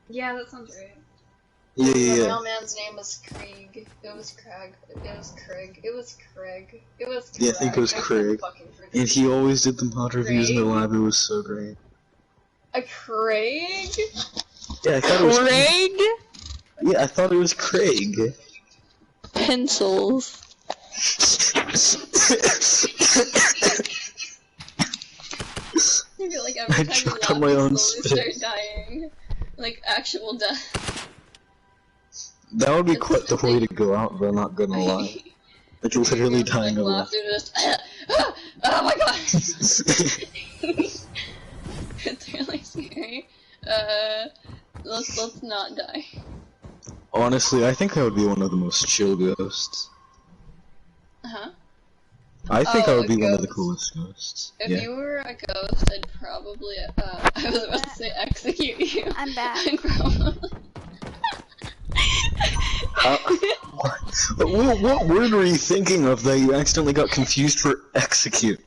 Yeah, that sounds right. Yeah. The mailman's name was Krieg. It was Craig. It was Craig. Yeah, I think it was Craig. And he always did the mod reviews in the lab, it was so great. A Craig? Yeah, I thought it was Craig? Yeah, I thought it was Craig. Pencils. I feel like every time you laugh, my own you slowly start dying. Like, actual death. That would be quite the way to go out, but I'm not gonna lie. Like, you're literally dying of laughter. Oh my god! It's really scary. Let's not die. Honestly, I think I would be one of the most chill ghosts. Huh? I think I would be one of the coolest ghosts. If you were a ghost, I'd probably, I was about to say execute you. I'm back. What word were you thinking of that you accidentally got confused for execute?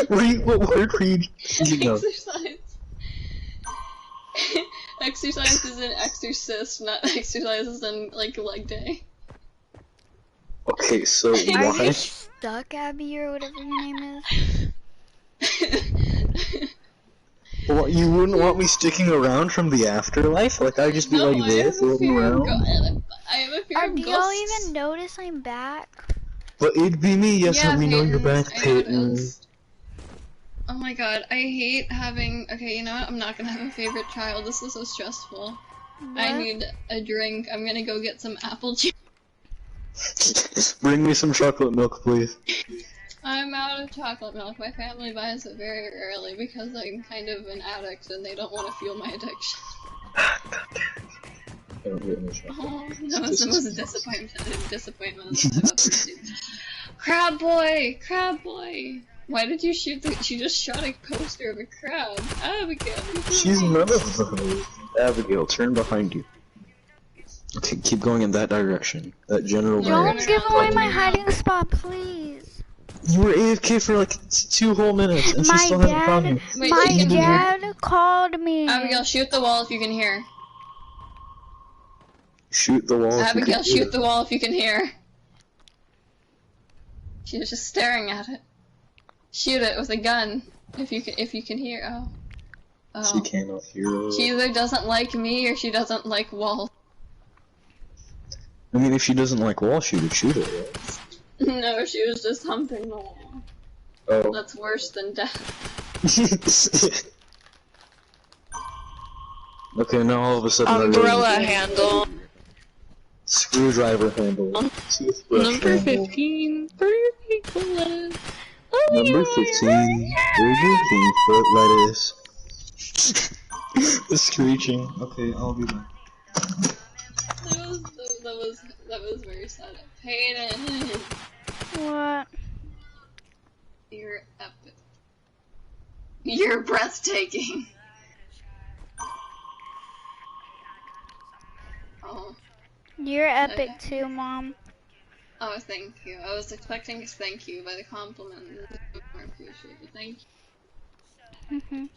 What word were you thinking of? Exercise. Exercise is an exorcist, not exercise is in, like, leg day. Okay, so Are why? you stuck, Abby, or whatever your name is? Well, you wouldn't want me sticking around from the afterlife? Like, I'd just be like this, floating around? I have a fear of Do ghosts. y'all even notice I'm back? But it'd be me, yes, Yeah, we know you're Peyton, back, I Peyton. noticed. Oh my god, I hate having. Okay, you know what? I'm not gonna have a favorite child. This is so stressful. I What? need a drink. I'm gonna go get some apple juice. Bring me some chocolate milk, please. I'm out of chocolate milk. My family buys it very rarely because I'm kind of an addict and they don't want to fuel my addiction. I don't get any chocolate. Oh, that was the most disappointment. Crab boy! Crab boy! Why did you shoot the- she just shot a poster of a crab. Abigail! She's none of those. Abigail, turn behind you. Okay, keep going in that direction. That general Don't direction. give away my hiding spot, please. You were AFK for like 2 whole minutes, and she My still hasn't found you. Wait, My you can hear? dad called me. Abigail, shoot the wall if you can hear. Shoot the wall. Abigail, shoot the wall if you can hear. She was just staring at it. Shoot it with a gun if you can hear. Oh. She cannot hear us. She either doesn't like me or she doesn't like walls. I mean, if she doesn't like wall, she would shoot it, right? No, she was just humping the wall. Oh. That's worse than death. Okay, now all of a sudden Umbrella handle. Screwdriver handle. Toothbrush Number handle. 15. Pretty cool. Number 15, Burger King foot lettuce. The screeching. Okay, I'll be back. That was very sad. Peyton, What? you're epic. You're breathtaking. Oh. You're epic too, Mom. Oh, thank you. I was expecting a thank you by the compliment. I appreciate it. Thank you.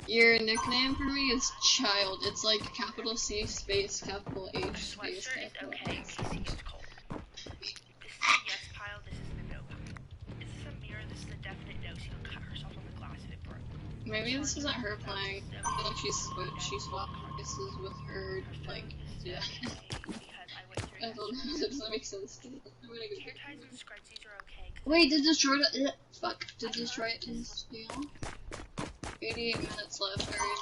Your nickname for me is Child. It's like capital C space capital H space capital S. Maybe this isn't her playing. I feel like she swapped places with her, like, yeah. I don't know, that doesn't make sense to me. I'm gonna go back. Wait, did Detroit, fuck, did Detroit install? 88 minutes left, alright.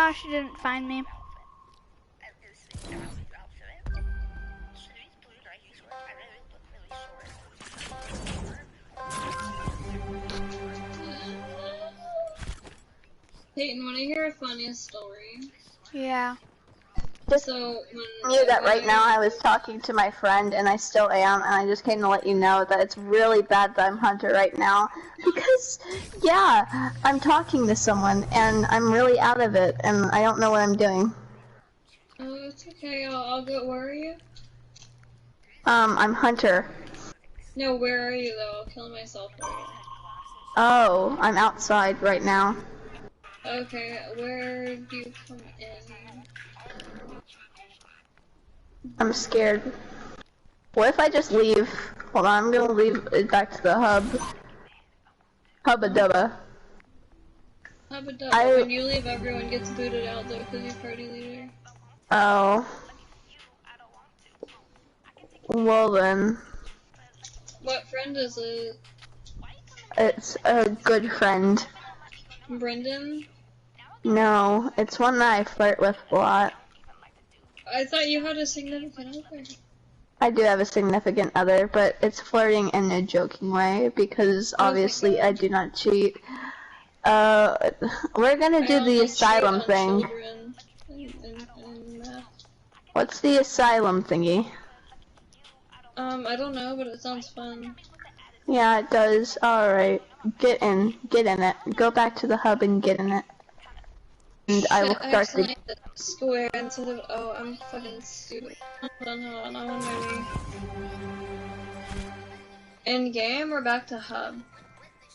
Oh, she didn't find me. Peyton, wanna hear a funny story? Yeah. Just So, knew that right now I was talking to my friend, and I still am, and I just came to let you know that it's really bad that I'm Hunter right now, because, yeah, I'm talking to someone, and I'm really out of it, and I don't know what I'm doing. Oh, it's okay, I'll go, where are you? I'm Hunter. No, where are you though? I'll kill myself for you. Oh, I'm outside right now. Okay, where do you come in? I'm scared. What if I just leave? Hold on, I'm gonna leave it back to the hub. Hubba dubba. Hubba dubba. When you leave, everyone gets booted out though, because you're party leader. Oh. Well then. What friend is it? It's a good friend. Brendan? No, it's one that I flirt with a lot. I thought you had a significant other. I do have a significant other, but it's flirting in a joking way, because obviously I do not cheat. We're gonna do the asylum thing. What's the asylum thingy? I don't know, but it sounds fun. Yeah, it does. Alright. Get in it. Go back to the hub and get in it. And I will start the... Square instead of... Oh, I'm fucking stupid. Hold on, I'm on my way. In game or back to hub?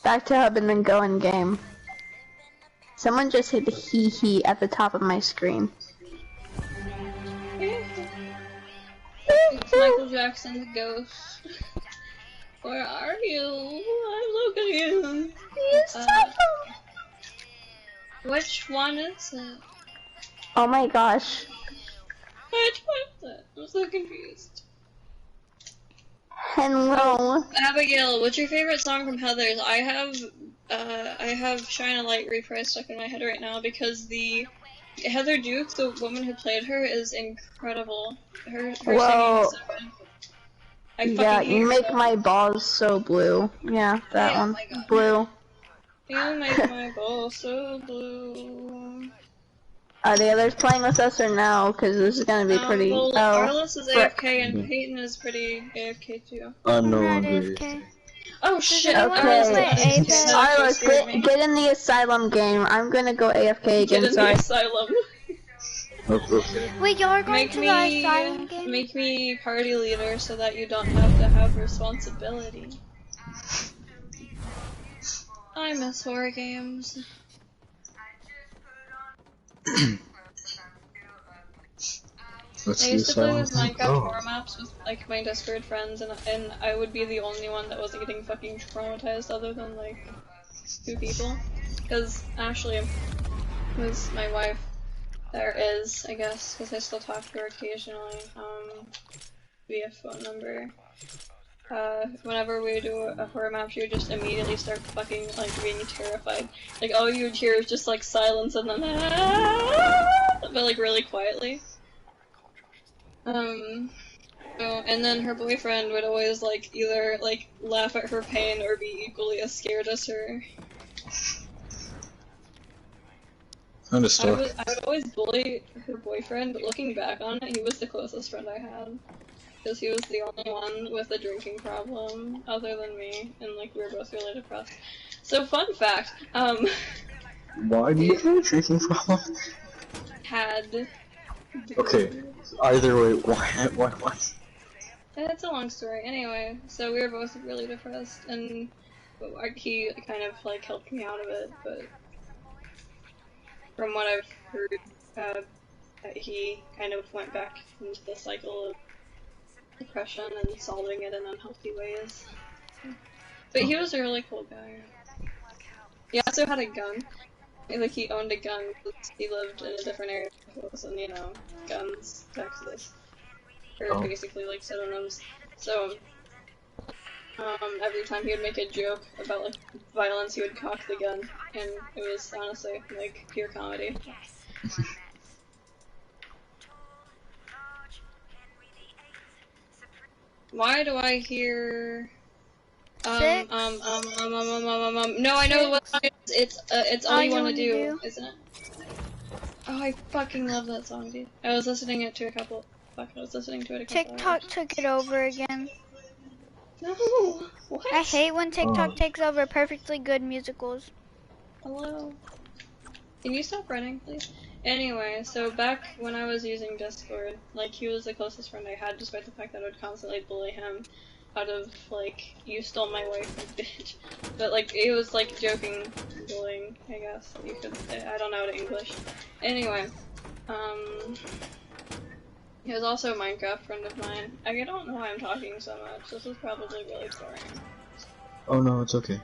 Back to hub and then go in game. Someone just hit the hee at the top of my screen. It's Michael Jackson's ghost. Where are you? I'm looking at you. Which one is it? Oh my gosh. Which one is it? I'm so confused. Hello. Abigail, what's your favorite song from Heathers? I have Shine a Light reprise stuck in my head right now because the Heather Duke, the woman who played her, is incredible. Her singing is so good. Yeah, you make my balls so blue. Yeah, that one. Blue. You make my balls so blue. Are the others playing with us or no? Because this is gonna be pretty. Well, Arliss is AFK and Peyton is pretty AFK too. I'm no longer AFK. Oh shit! Okay. Arliss, get in the asylum game. I'm gonna go AFK again. Get in the asylum. Wait, y'all are going to the asylum game? Make me party leader so that you don't have to have responsibility. I miss horror games. Let's I do used to play with something. Minecraft Oh. horror maps with like my Discord friends, and I would be the only one that wasn't getting fucking traumatized, other than like 2 people. Because Ashley was my wife. There is, I guess, because I still talk to her occasionally, via phone number. Whenever we do a horror map, she would just immediately start fucking, like, being terrified. Like, all you would hear is just, like, silence and then, but, like, really quietly. And then her boyfriend would always, like, either, like, laugh at her pain or be equally as scared as her. I would always bully her boyfriend, but looking back on it, he was the closest friend I had. Because he was the only one with a drinking problem, other than me, and, like, we were both really depressed. So, fun fact, Why do you have a drinking problem? had... Okay, either way, why? It's a long story. Anyway, so we were both really depressed, and he kind of, like, helped me out of it, but from what I've heard, he kind of went back into the cycle of depression and solving it in unhealthy ways. But he was a really cool guy. He also had a gun. Like, he owned a gun because he lived in a different area of us, and, you know, guns, Texas. Or basically, like, synonyms. So, every time he would make a joke about, like, violence, he would cock the gun. And it was, honestly, like, pure comedy. Why do I hear... No, I know what song it is. It's All You Wanna Do, isn't it? Oh, I fucking love that song, dude. I was listening to it a couple TikTok hours. took it over again. No! What? I hate when TikTok takes over perfectly good musicals. Hello? Can you stop running, please? Anyway, so back when I was using Discord, like, he was the closest friend I had, despite the fact that I would constantly bully him out of, like, you stole my wife, bitch. But, like, it was, like, joking bullying, I guess. You could say. I don't know the English. Anyway, he was also a Minecraft friend of mine. I don't know why I'm talking so much. This is probably really boring. Oh no, it's okay.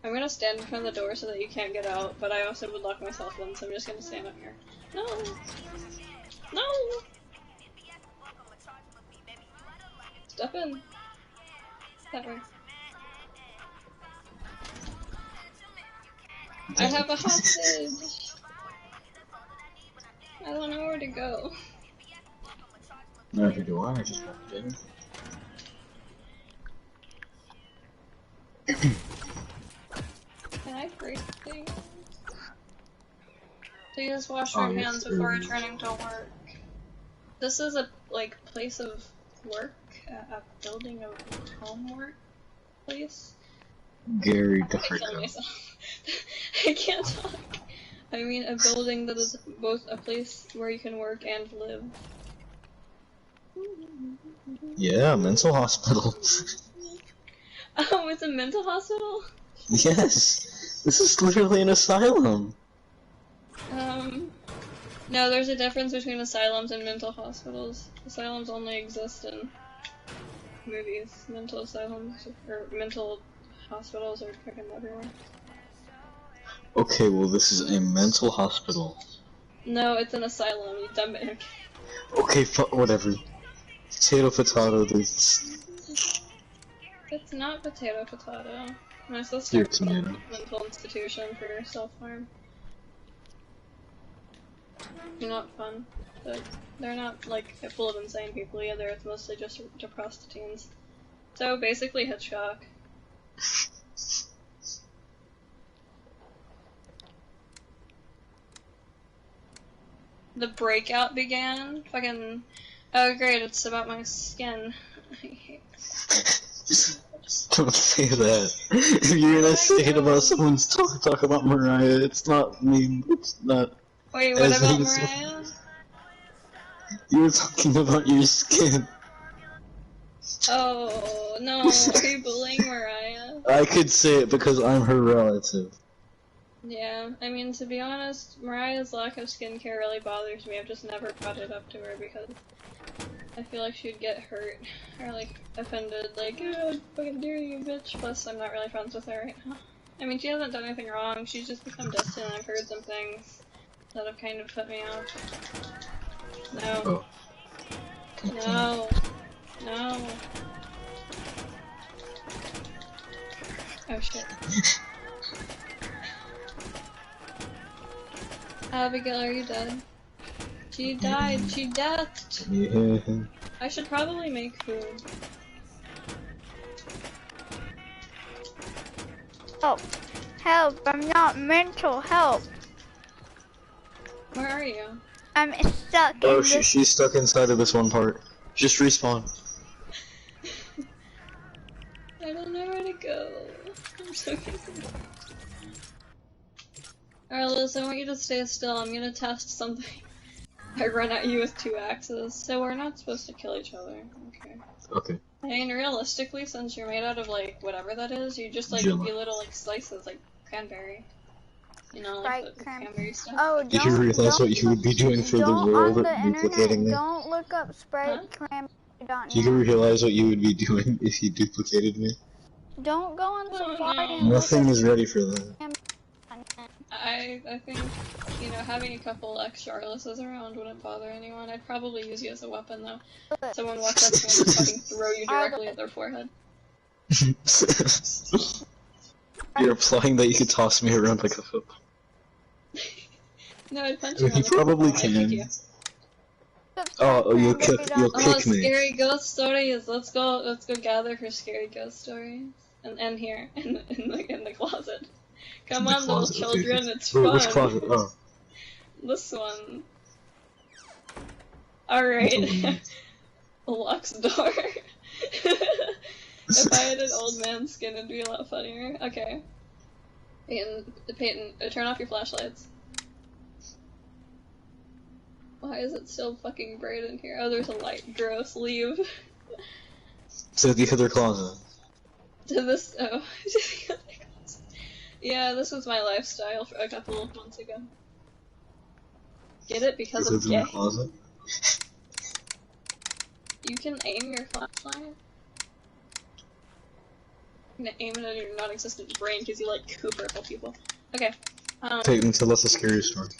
I'm gonna stand in front of the door so that you can't get out, but I also would lock myself in, so I'm just gonna stand up here. No! No! Step in. That way. I have a hostage! I don't know where to go. Neither do I just walked in. Can I break things? Please wash your hands before returning to work. This is a, like, place of work? A building of homework place? Gary I kill Dufferco. myself. I can't talk. I mean a building that is both a place where you can work and live. Yeah, mental hospital. Oh, it's a mental hospital? Yes! This is literally an asylum! No, there's a difference between asylums and mental hospitals. Asylums only exist in movies. Mental asylums, or mental hospitals are fucking everywhere. Okay, well this is a mental hospital. No, it's an asylum, you dumbass. Okay, whatever. Potato, this. It's not potato. My Dear sister is in tomato. a mental institution for self-harm. They're not fun, but they're not, like, full of insane people either, it's mostly just depressed teens. So, basically Hitchcock. The breakout began? Fucking... Oh great, it's about my skin. I hate this. Don't say that. If you're gonna say it about someone's talk about Mariah, it's not me, it's not... Wait, what about Mariah? You were talking about your skin. Oh, no, are you bullying Mariah? I could say it because I'm her relative. Yeah, I mean, to be honest, Mariah's lack of skincare really bothers me. I've just never brought it up to her because I feel like she'd get hurt or like offended, like, oh, fucking dare you, bitch. Plus, I'm not really friends with her right now. I mean, she hasn't done anything wrong. She's just become distant. I've heard some things that have kind of put me off. No. No. No. Oh shit. Abigail, are you dead? She died. She deathed. Yeah. I should probably make food. Help. Help. I'm not mental. Help. Where are you? I'm stuck Oh, in this. she's stuck inside of this one part. Just respawn. I don't know where to go. I'm so confused. Alright, Liz, I want you to stay still. I'm gonna test something. I run at you with 2 axes, so we're not supposed to kill each other. Okay. Okay. I mean, realistically, since you're made out of, like, whatever that is, you just, like, Jello. be little, like, slices, like, cranberry. You know, like, Right, the cranberry stuff. Oh, Did you realize what you would be doing for the don't world on the duplicating internet. me? Don't look up Sprite Do you realize what you would be doing if you duplicated me? Don't go on Oh, Safari no. and look Nothing up is ready for that. I think, you know, having a couple extra Arlises around wouldn't bother anyone. I'd probably use you as a weapon, though. Someone walks up to me and just fucking throw you directly at their forehead. You're implying that you could toss me around like a football. No, I'd punch you on You the probably football, I'd kick you. can. Oh, you'll kick me. Scary ghost stories. Let's go gather for scary ghost stories. And here, in the closet. Come on, little children, it's fun. Which closet? Oh. This one. Alright. Locks door. If I had an old man skin, it'd be a lot funnier. Okay. Peyton, turn off your flashlights. Why is it still fucking bright in here? Oh, there's a light. Gross. Leave. To the other closet. To this. Oh. To the other closet. Yeah, this was my lifestyle for a couple of months ago. Get it? Because I'm gay. Closet? You can aim your flashlight. I'm gonna aim it at your non-existent brain because you like purple people. Okay. Peyton, tell us a scary story.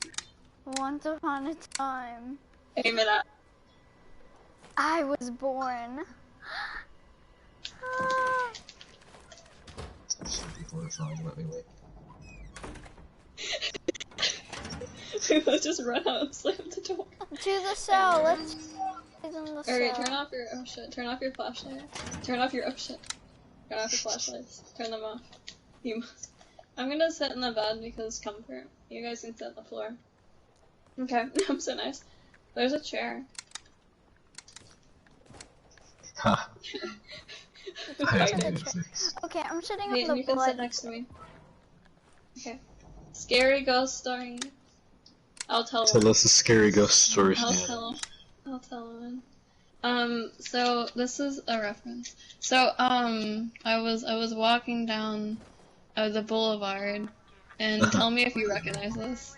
Once upon a time, Aim it at. I was born. Let me wait. Let's just run out and slam the door. To the cell. Let's. In the Alright, cell. turn off your oh shit. Turn off your flashlight. Turn off your oh shit. Turn off your flashlights. Turn them off. You must. I'm gonna sit in the bed because comfort. You guys can sit on the floor. Okay, I'm so nice. There's a chair. Ha. Okay, I'm sitting Hey, on you the can sit blood. next to me. Okay. Scary ghost story. I'll tell Tell one. us a scary ghost story. I'll tell one. So this is a reference. So, I was walking down the boulevard, and tell me if you recognize this.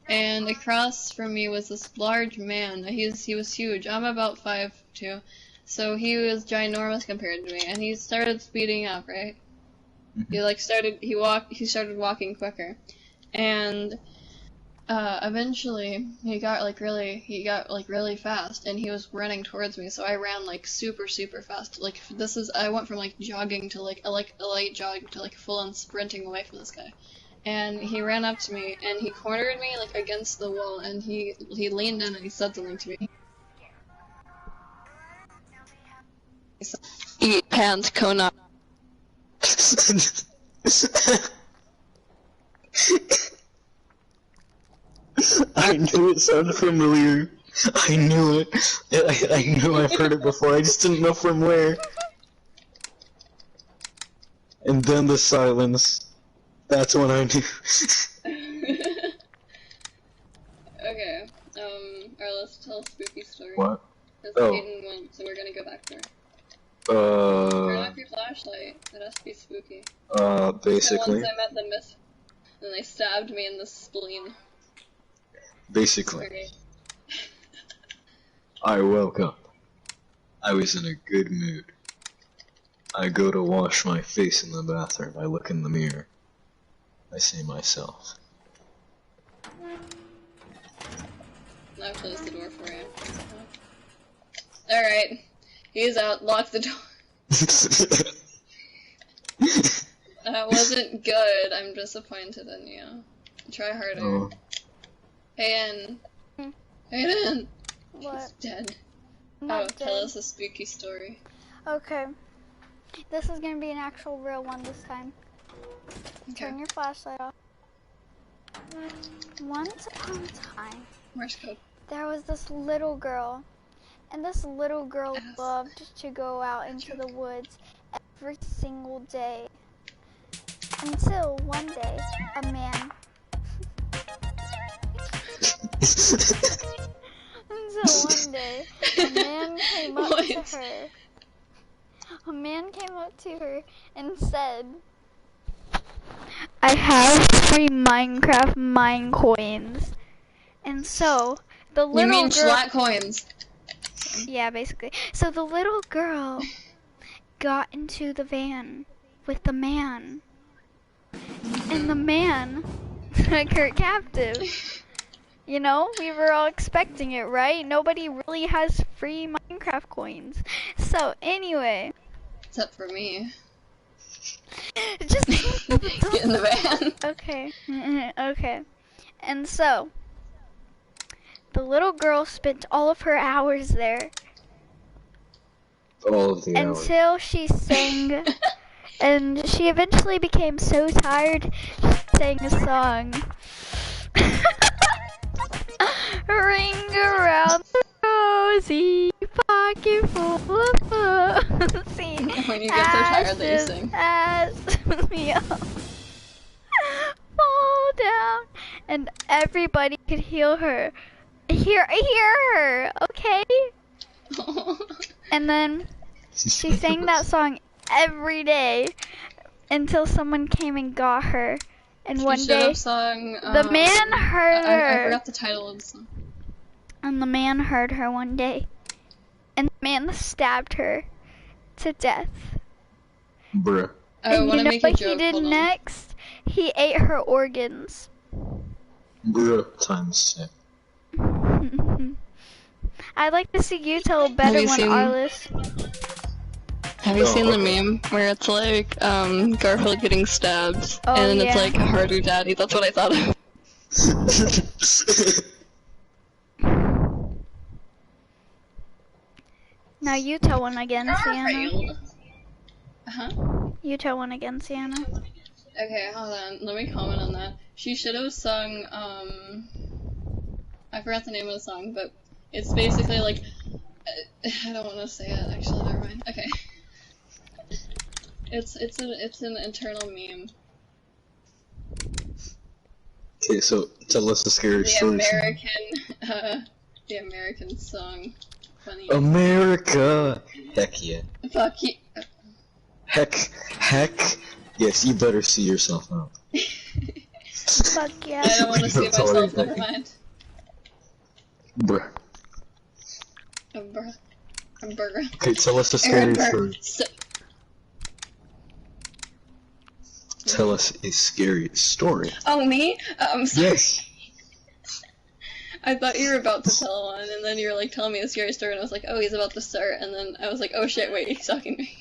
And across from me was this large man. He was huge. I'm about 5'2", so he was ginormous compared to me. And he started speeding up, right? He started walking quicker, and eventually he got really fast, and he was running towards me. So I ran like super fast. Like I went from like jogging to like a light jog to like full on sprinting away from this guy. And he ran up to me, and he cornered me like against the wall, and he leaned in and he said something to me. He said, "Eat pants, Kona." I knew it sounded familiar. I knew it. I knew I've heard it before. I just didn't know from where. And then the silence. That's when I knew. Okay. Alright, let's tell a spooky story. What? Because Oh. Peyton went, so we're gonna go back there. Turn off your flashlight. It has to be spooky. Basically. So once I met and they stabbed me in the spleen. Basically, Great. I woke up. I was in a good mood. I go to wash my face in the bathroom. I look in the mirror. I see myself. I'll close the door for you. Alright. He's out. Lock the door. That wasn't good. I'm disappointed in you. Try harder. Oh. Hayden. Hayden. What? He's dead. I'm Oh, not tell dead. us a spooky story. Okay. This is gonna be an actual real one this time. Okay. Turn your flashlight off. Once upon a time, Morse code. there was this little girl. And this little girl loved to go out into the woods every single day. Until one day, a man... Until one day, a man came up to her. A man came up to her and said, I have 3 Minecraft mine coins. And so, the little You mean girl... flat coins? Yeah, basically. So the little girl got into the van with the man. And the man took her captive. You know, we were all expecting it, right? Nobody really has free Minecraft coins. So, anyway. Except for me. Just get in the van. Okay. Okay. And so, the little girl spent all of her hours there. All of the hours. Until she sang, and she eventually became so tired, she sang a song. Ring around the rosy pocket full of pussy. When you get so tired that you sing. Ask me up. Fall down. And everybody could hear her. Hear her, okay? And then she sang that song every day until someone came and got her. And She one should day, have sung, the man heard her. I forgot the title of the song. And the man heard her one day. And the man stabbed her to death. Bruh. I And want you to know make what a joke. he did Hold on. next? He ate her organs. Bruh times 10. I'd like to see you tell a better you one, seen- Arliss. Have you Oh, seen the okay. meme where it's like, Garfield getting stabbed, Oh, and then yeah. it's like, harder daddy? That's what I thought of. Now you tell one again, Sienna. Garfield. Uh-huh. You tell one again, Sienna. Okay, hold on. Let me comment on that. She should have sung, I forgot the name of the song, but it's basically like, I don't want to say it, actually, never mind. Okay. It's an internal meme. Okay, so tell us a scary The story. The American song. Funny. America! Heck yeah. Fuck you. Heck. Yes, you better see yourself out. Fuck yeah. I don't want to see That's all myself, you're never mind. Bruh. Burger. Okay, tell us a scary story. Tell us a scary story. Oh, me? I'm sorry. Yes. I thought you were about to tell one, and then you were like telling me a scary story, and I was like, oh, he's about to start, and then I was like, oh shit, wait, he's talking to me.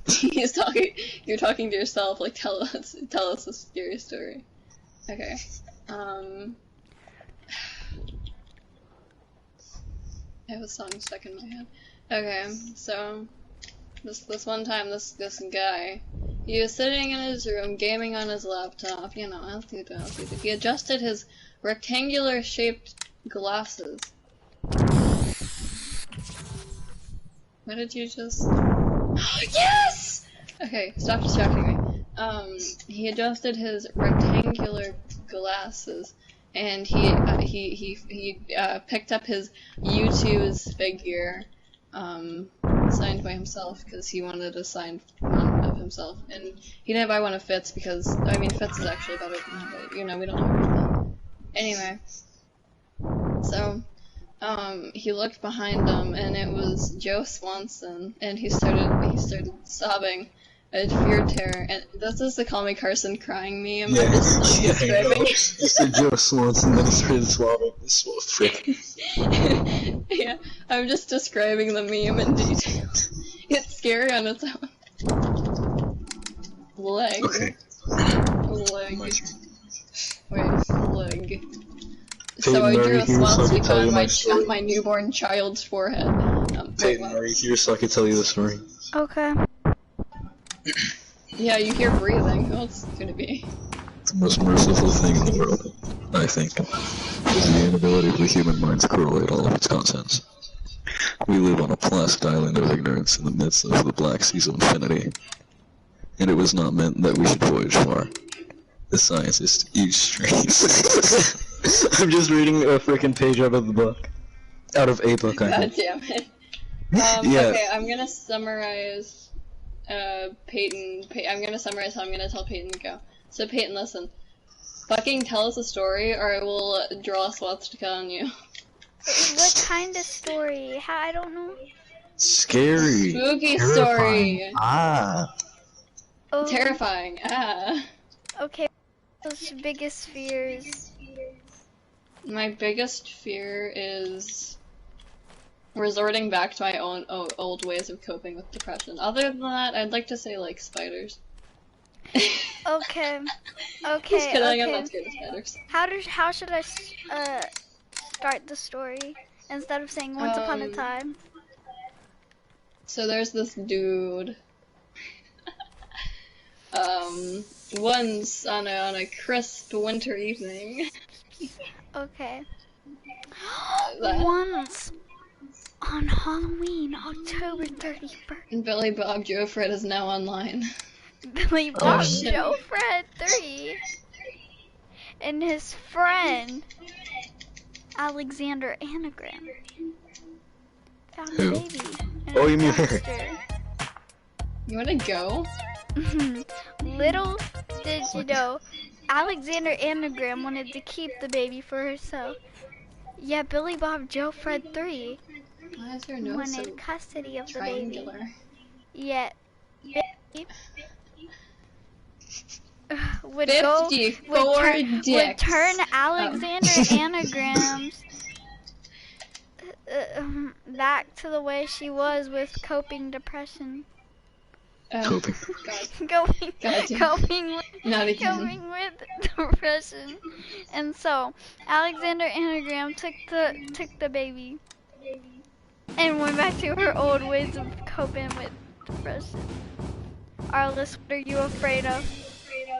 He's talking, you're talking to yourself, like, tell us a scary story. Okay. I have a song stuck in my head. Okay, so, this one time, this guy, he was sitting in his room, gaming on his laptop, you know, as you do. He adjusted his rectangular shaped glasses. What did you just... Yes! Okay, stop distracting me. He adjusted his rectangular glasses, and he picked up his U2's figure, signed by himself, because he wanted a signed one of himself, and he didn't buy one of Fitz because, I mean, Fitz is actually better than him, but, you know, we don't talk about that. Anyway, so, he looked behind him, and it was Joe Swanson, and he started sobbing. It feared terror, and this is the Call Me Carson crying meme. Yeah, I'm just like describing. He said Joe Swanson, then he started swabbing. Frick. Yeah, I'm just describing the meme in detail. It's scary on its own. Leg. Okay. Leg. Wait, leg. So Peyton, I drew are you a here so I can swastika tell you on my story? my newborn child's forehead. Peyton, are you here so I can tell you the story? Okay. Yeah, you hear breathing. Who else is gonna be? The most merciful thing in the world, I think, is the inability of the human mind to correlate all of its contents. We live on a placid island of ignorance in the midst of the black seas of infinity, and it was not meant that we should voyage far. The scientist used strings. I'm just reading a freaking page out of the book. Out of a book, I God think. damn it. Yeah. Okay, I'm gonna summarize, Peyton, I'm gonna summarize how I'm gonna tell Peyton to go. So Peyton, listen. Fucking tell us a story, or I will draw a swastika on you. What kind of story? How, I don't know. Scary. Spooky Terrifying. story. Ah. Oh, Terrifying. Ah. okay. Those biggest fears. My biggest fear is resorting back to my own old ways of coping with depression. Other than that, I'd like to say, like, spiders. Okay. Just Okay. kidding, I'm Okay. not scared of spiders. How should I start the story instead of saying once upon a time? So there's this dude. Once on a crisp winter evening. Okay. That- Once on Halloween, October 31st, Billy Bob Joe Fred is now online. Billy Bob shit. Joe Fred 3 and his friend Alexander Anagram found a Who? baby. in Oh, a you mean her. dumpster. You wanna go? Little did you know, Alexander Anagram wanted to keep the baby for herself. Yeah, Billy Bob Joe Fred 3 Why is your nose so wanted custody of the baby. triangular? Yet, baby would go 54 would dicks. turn Alexander Anagrams back to the way she was with coping depression. Coping. God, Coping with not again. coping with depression. And so Alexander Anagram took the baby and went back to her old ways of coping with depression. Arliss, what are you afraid of?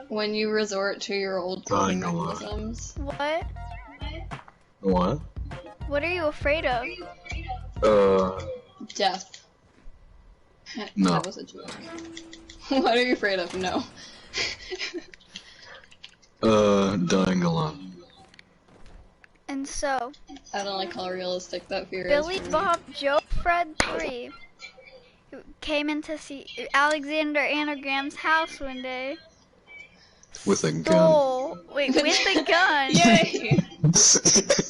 When you resort to your old coping God, no. mechanisms. What? What? What are you afraid of? Death. No. That was a joke. What are you afraid of? No. Dying alone. And so, I don't like how realistic that fear Billy is. for me. Bob Joe Fred 3 came in to see Alexander Anagram's house one day. With a gun. With a gun. Yay!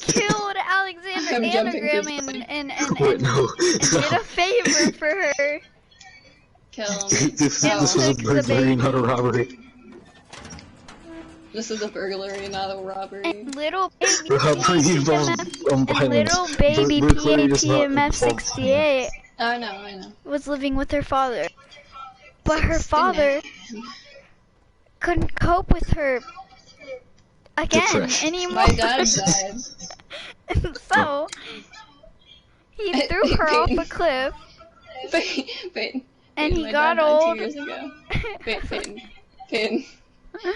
Killed Alexander I'm jumping Anagram through and Wait, no. did a favor for her. Kill him. This And was a took the burglary, baby. not a robbery. This is a burglary, not a robbery. And little baby Robbery involves and violence. little baby Burglary does not involve PATMF68 I know. was living with her father. But her Sting father couldn't cope with her again Depression. anymore. My dad died. And so he threw her off a cliff Peyton. and he my got dad died old. 2 years ago. Peyton. Peyton,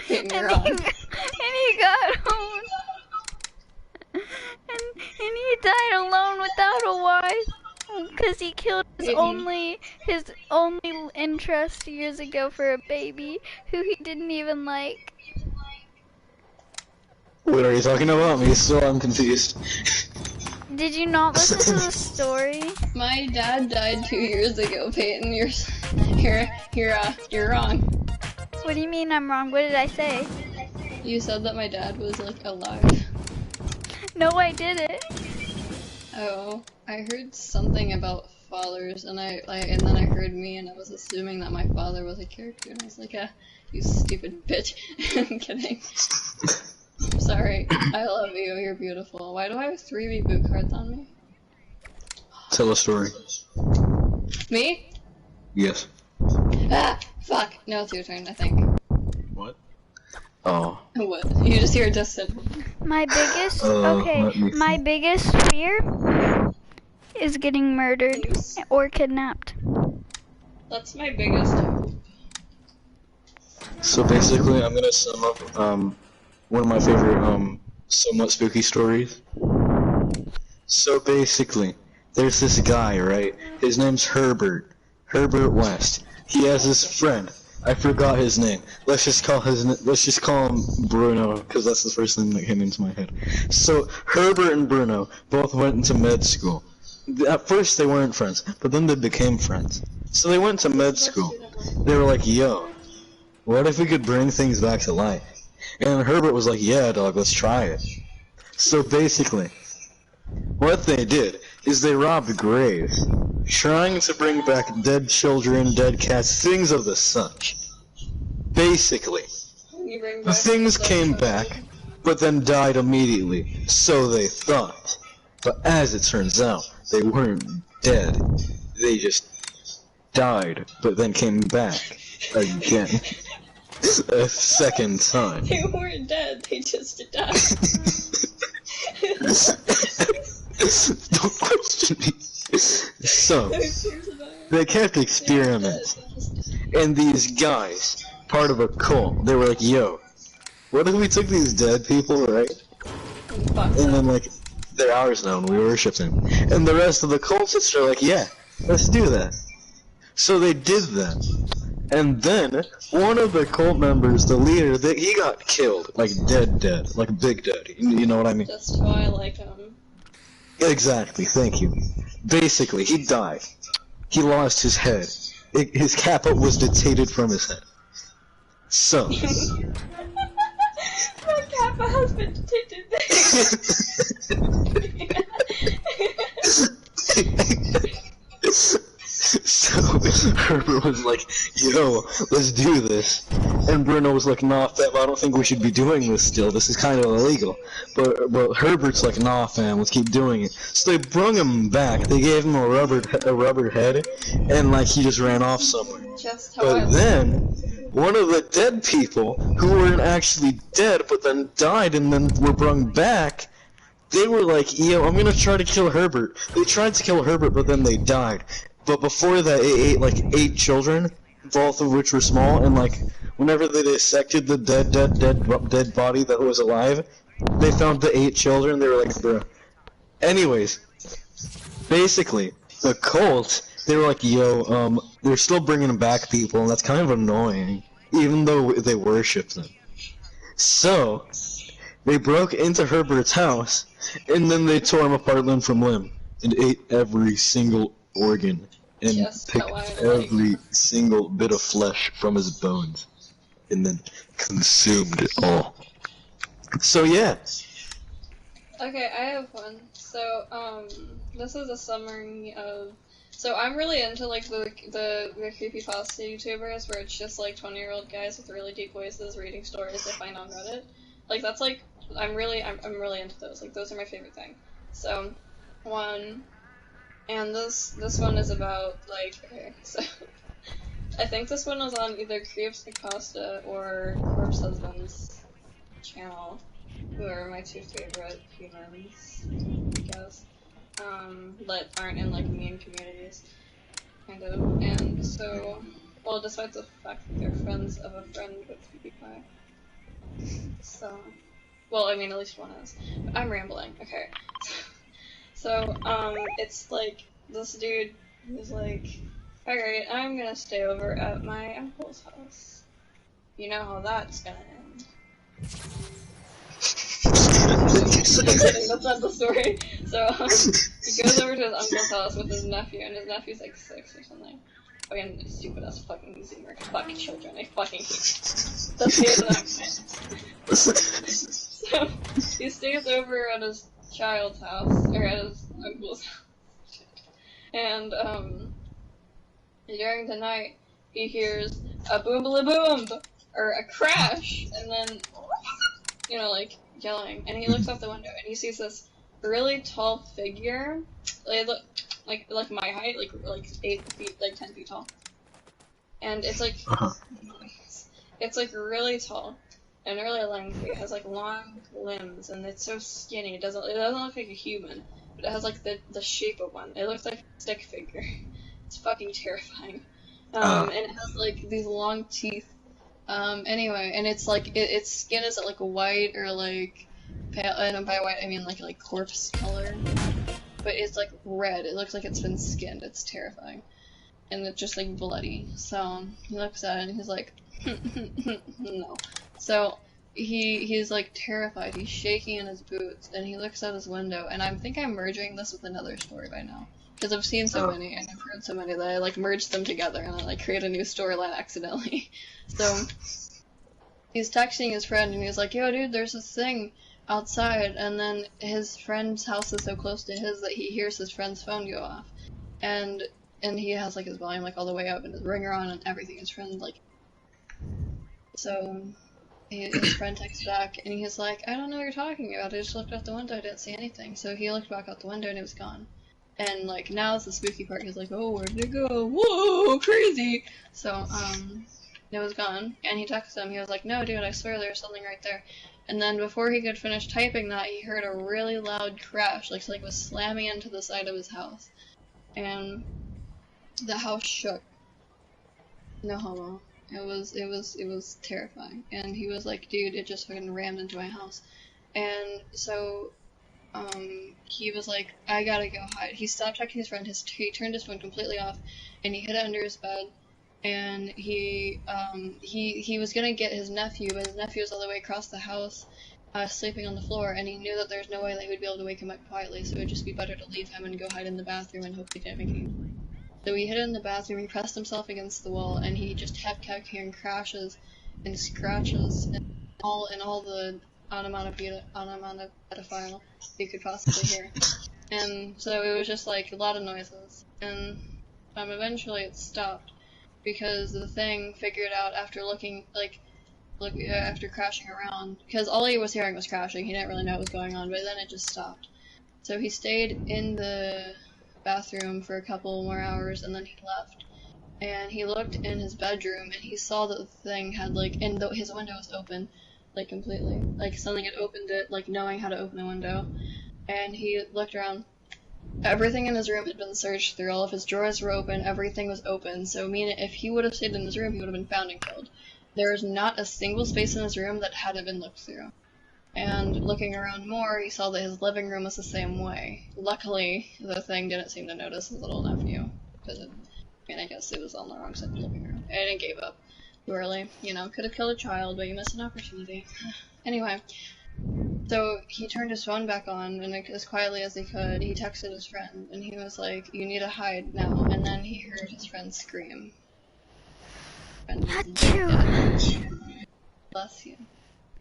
and, you're he, on. and he got old. And he died alone without a wife because he killed his only interest years ago for a baby who he didn't even like. What are you talking about? Me still, I'm confused. Did you not listen to the story? My dad died 2 years ago, Peyton. You're wrong. What do you mean I'm wrong? What did I say? You said that my dad was like alive. No, I didn't. Oh, I heard something about fathers, and and then I heard me, and I was assuming that my father was a character, and I was like, you stupid bitch. I'm kidding. Sorry. I love you. You're beautiful. Why do I have 3 reboot cards on me? Tell a story. Me? Yes. Ah, fuck. No, it's your turn, I think. What? Oh. What? You just hear a distant. My biggest, my biggest fear is getting murdered or kidnapped. That's my biggest hope. So basically, I'm gonna sum up one of my favorite somewhat spooky stories. So basically, there's this guy, right? His name's Herbert West. He has this friend. I forgot his name. Let's just call him Bruno, because that's the first thing that came into my head. So Herbert and Bruno both went into med school. At first they weren't friends, but then they became friends. So they went to med school. They were like, yo, what if we could bring things back to life? And Herbert was like, yeah, dog, let's try it. So basically, what they did is they robbed graves, trying to bring back dead children, dead cats, things of the such. Basically, the things came back, but then died immediately, so they thought. But as it turns out, they weren't dead. They just died, but then came back again. A second time. They weren't dead, they just died. Don't question me. So, they kept experimenting. And these guys, part of a cult, they were like, yo, what if we took these dead people, right? And then, like, they're ours now and we worship them. And the rest of the cultists are like, yeah, let's do that. So they did that. And then, one of the cult members, the leader, he got killed. Like, dead. Like, big dead. You know what I mean? Just how I like him. Exactly, thank you. Basically, he died. He lost his head. His caput was dictated from his head. So... My kappa has been So Herbert was like, yo, let's do this. And Bruno was like, nah fam, I don't think we should be doing this still. This is kind of illegal. But Herbert's like, nah fam, let's keep doing it. So they brung him back. They gave him a rubber head, and like he just ran off somewhere. But then, one of the dead people, who weren't actually dead, but then died and then were brung back, they were like, yo, I'm gonna try to kill Herbert. They tried to kill Herbert, but then they died. But before that, it ate like 8 children, both of which were small, and like, whenever they dissected the dead body that was alive, they found the 8 children, they were like, bruh. Anyways, basically, the cult, they were like, yo, they're still bringing back people, and that's kind of annoying, even though they worship them. So, they broke into Herbert's house, and then they tore him apart limb from limb, and ate every single organ, and picked every single bit of flesh from his bones, and then consumed it all. So yeah. Okay, I have one. So, this is a summary of... So I'm really into, like, the creepypasta YouTubers, where it's just, like, 20-year-old guys with really deep voices reading stories they find on Reddit. Like, that's, like, I'm really into those. Like, those are my favorite thing. So, one... And this one is about, like, okay, so, I think this one was on either Creepypasta or Corpse Husband's channel, who are my 2 favorite humans, I guess, that aren't in, like, meme communities, kind of, and so, well, despite the fact that they're friends of a friend with PewDiePie, so, well, I mean, at least one is, but I'm rambling, okay. So, it's like, this dude who's like, alright, I'm gonna stay over at my uncle's house. You know how that's gonna end. That's not the story. So, he goes over to his uncle's house with his nephew, and his nephew's like 6 or something. Fucking stupid ass fucking Zoomer. Fucking children. I fucking hate them. So, he stays over at his child's house, or at his uncle's house. And, during the night, he hears a boom, or a crash, and then, you know, like, yelling. And he looks out the window, and he sees this really tall figure. They look like my height, like 8 feet, like 10 feet tall. And it's like, it's like really tall and really lengthy. It has like long limbs, and it's so skinny. It doesn't look like a human, but it has like the shape of one. It looks like a stick figure. It's fucking terrifying. And it has like these long teeth. Anyway, and it's like its skin is like white or like pale, and by white I mean like corpse color. But it's like red. It looks like it's been skinned. It's terrifying. And it's just like bloody. So he looks at it and he's like, no. So he's like terrified. He's shaking in his boots and he looks out his window. And I think I'm merging this with another story by now. Because I've seen so many and I've heard so many that I like merged them together and I like create a new storyline accidentally. So he's texting his friend and he's like, yo dude, there's this thing outside, and then his friend's house is so close to his that he hears his friend's phone go off, and he has like his volume like all the way up and his ringer on and everything. His friend like, so his friend texts back and he's like, I don't know what you're talking about. I just looked out the window, I didn't see anything. So he looked back out the window and it was gone. And like now it's the spooky part. He's like, oh, where did it go? Whoa, crazy. So it was gone, and he texted him. He was like, no, dude, I swear there's something right there. And then before he could finish typing that, he heard a really loud crash, like something was slamming into the side of his house. And the house shook. No homo. It was terrifying. And he was like, dude, it just fucking rammed into my house. And so, he was like, I gotta go hide. He stopped texting his friend, he turned his phone completely off, and he hid it under his bed. And he was gonna get his nephew, but his nephew was all the way across the house, sleeping on the floor, and he knew that there's no way that he would be able to wake him up quietly, so it would just be better to leave him and go hide in the bathroom and hope he didn't make any noise. So he hid in the bathroom, he pressed himself against the wall, and he just kept hearing crashes and scratches and all the onomatopoeia you could possibly hear. And so it was just like a lot of noises, and eventually it stopped. Because the thing figured out after after crashing around, because all he was hearing was crashing, he didn't really know what was going on, but then it just stopped. So he stayed in the bathroom for a couple more hours, and then he left. And he looked in his bedroom, and he saw that the thing had his window was open, like completely, like something had opened it, like knowing how to open a window. And he looked around. Everything in his room had been searched through. All of his drawers were open. Everything was open. So, meaning if he would have stayed in his room, he would have been found and killed. There was not a single space in his room that hadn't been looked through. And looking around more, he saw that his living room was the same way. Luckily, the thing didn't seem to notice his little nephew. Because I guess it was on the wrong side of the living room. And it gave up too early. You know, could have killed a child, but you missed an opportunity. Anyway. So he turned his phone back on, and as quietly as he could, he texted his friend, and he was like, you need to hide now, and then he heard his friend scream. Bless you.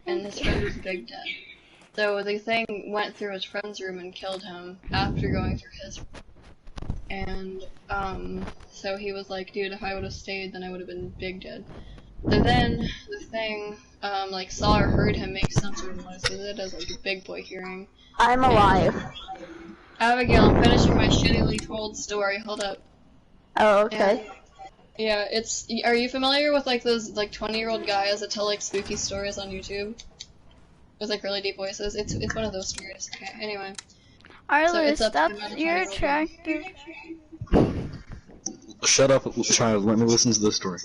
And his friend was big dead. So the thing went through his friend's room and killed him after going through his room. And, so he was like, dude, if I would have stayed, then I would have been big dead. So then, the thing, saw or heard him make some sort of noise with it as, like, a big boy hearing. I'm alive. Abigail, I'm finishing my shittily told story, hold up. Oh, okay. And, yeah, are you familiar with, like, those, like, 20-year-old guys that tell, like, spooky stories on YouTube? With, like, really deep voices? It's one of those stories. Okay, anyway. Arliss, you're attractive. Shut up, child. Let me listen to the story.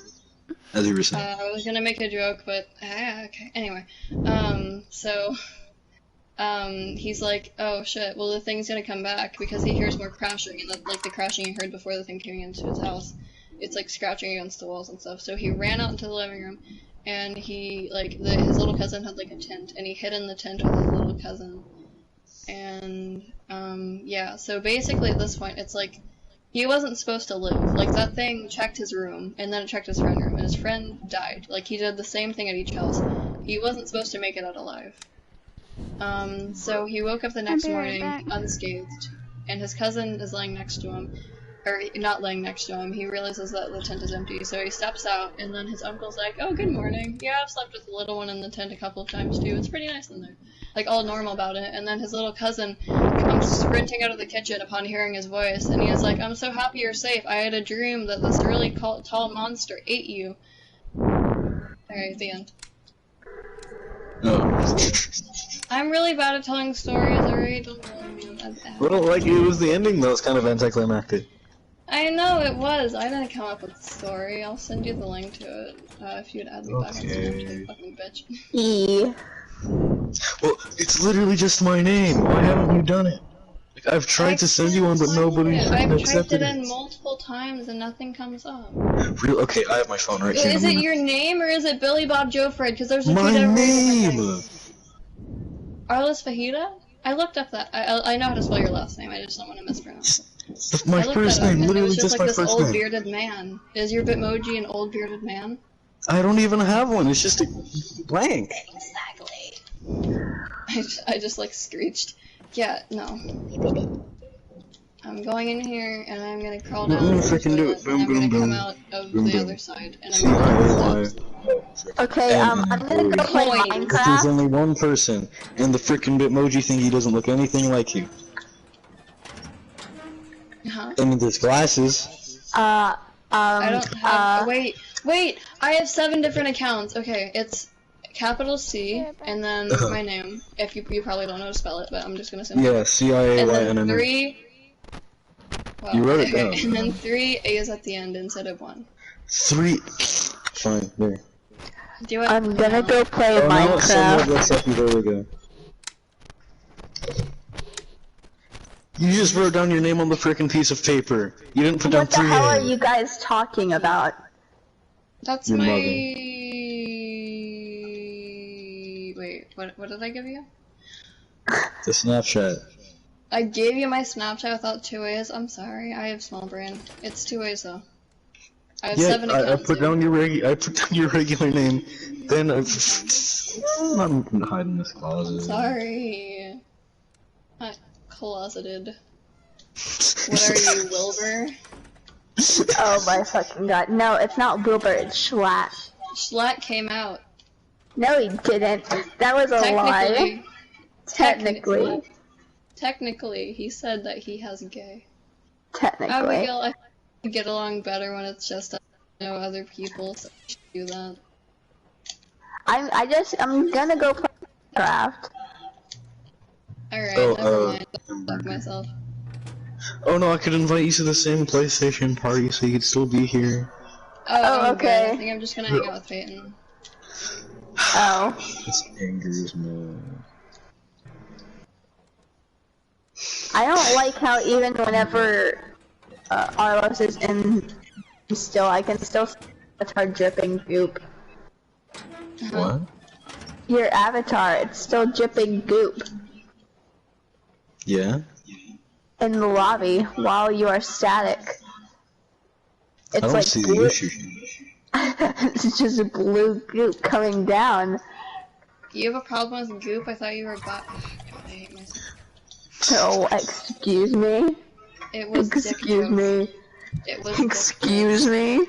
As you were saying. I was gonna make a joke, but okay. Anyway, he's like, oh shit. Well, the thing's gonna come back because he hears more crashing, and the crashing he heard before the thing came into his house. It's like scratching against the walls and stuff. So he ran out into the living room, and he his little cousin had like a tent, and he hid in the tent with his little cousin. And yeah. So basically, at this point, it's like He wasn't supposed to live. Like, that thing checked his room, and then it checked his friend's room, and his friend died. Like, he did the same thing at each house. He wasn't supposed to make it out alive. So he woke up the next morning unscathed, and his cousin is laying next to him. Or, not laying next to him, he realizes that the tent is empty, so he steps out, and then his uncle's like, "Oh, good morning. Yeah, I've slept with the little one in the tent a couple of times too. It's pretty nice in there." Like, all normal about it, and then his little cousin comes sprinting out of the kitchen upon hearing his voice, and he is like, "I'm so happy you're safe. I had a dream that this really tall monster ate you." Alright, the end. No. I'm really bad at telling stories, alright? Don't blame me. Well, like, it was the ending that was kind of anticlimactic. I know it was. I didn't come up with the story. I'll send you the link to it if you'd add me back on Snapchat, fucking bitch. Well, it's literally just my name. Why haven't you done it? Like, I've tried to send you one, but nobody I've accepted typed it it. in multiple times and nothing comes up. Real? Okay, I have my phone right here. Is it your name or is it Billy Bob Joe Fred? Because there's a my two different name? things. Arlis Fajita? I looked up that. I know how to spell your last name. I just don't want to mispronounce it. That's my first I looked that up, name. and Literally it was just my like this first old name. bearded man. Is your Bitmoji an old bearded man? I don't even have one. It's just a blank. Exactly. I just like screeched. Yeah, no. I'm going in here and I'm gonna crawl down. I'm gonna freaking do it. Boom, and I'm boom, gonna come boom. out of Boom, the boom. other side and I'm gonna Okay, I'm gonna go play There's There's Minecraft. only one person, and the frickin' Bitmoji thingy doesn't look anything like you. Huh? I mean, there's glasses. I don't have. Wait. I have 7 different accounts. Okay, it's capital C and then my name. If you probably don't know how to spell it, but I'm just gonna say. Yeah, C-I-A-Y-N-N. And then 3. Well, You wrote it down. And then 3 A's at the end instead of 1. 3. Fine, there. Do it. I'm gonna go play Oh, now it's somewhat Minecraft. looks like you. There we go. You just wrote down your name on the frickin' piece of paper. You didn't put down What the 3 hell are A's. you guys talking about? That's Your my. mother. Wait. What did I give you? The Snapchat. I gave you my Snapchat without 2 A's. I'm sorry. I have small brain. It's 2 A's though. I have 7 I accounts. put down your I put down your regular name. Then I'm not hiding this closet. Sorry. Not closeted. What are you, Wilbur? Oh my fucking god. No, it's not Wilbur, it's Schlatt. Schlatt came out. No, he didn't. That was a lie. Technically, he said that he has gay. Technically. Abigail, I think we get along better when it's just us, no other people, so we should do that. I'm gonna go play Minecraft. Alright, Oh, never mind. I'll fuck myself. Oh no, I could invite you to the same PlayStation party so you could still be here. Oh, okay. Good. I think I'm just gonna hang out with Peyton. Oh. This angers me. I don't like how even whenever Arlos is in still, I can still see avatar dripping goop. What? Your avatar, it's still dripping goop Yeah? in the lobby while you are static. I It's don't like see blue. the issue. It's just a blue goop coming down. You have a problem with goop? I thought you were God, I hate myself. Oh, excuse me. It was Excuse me. It was Excuse me.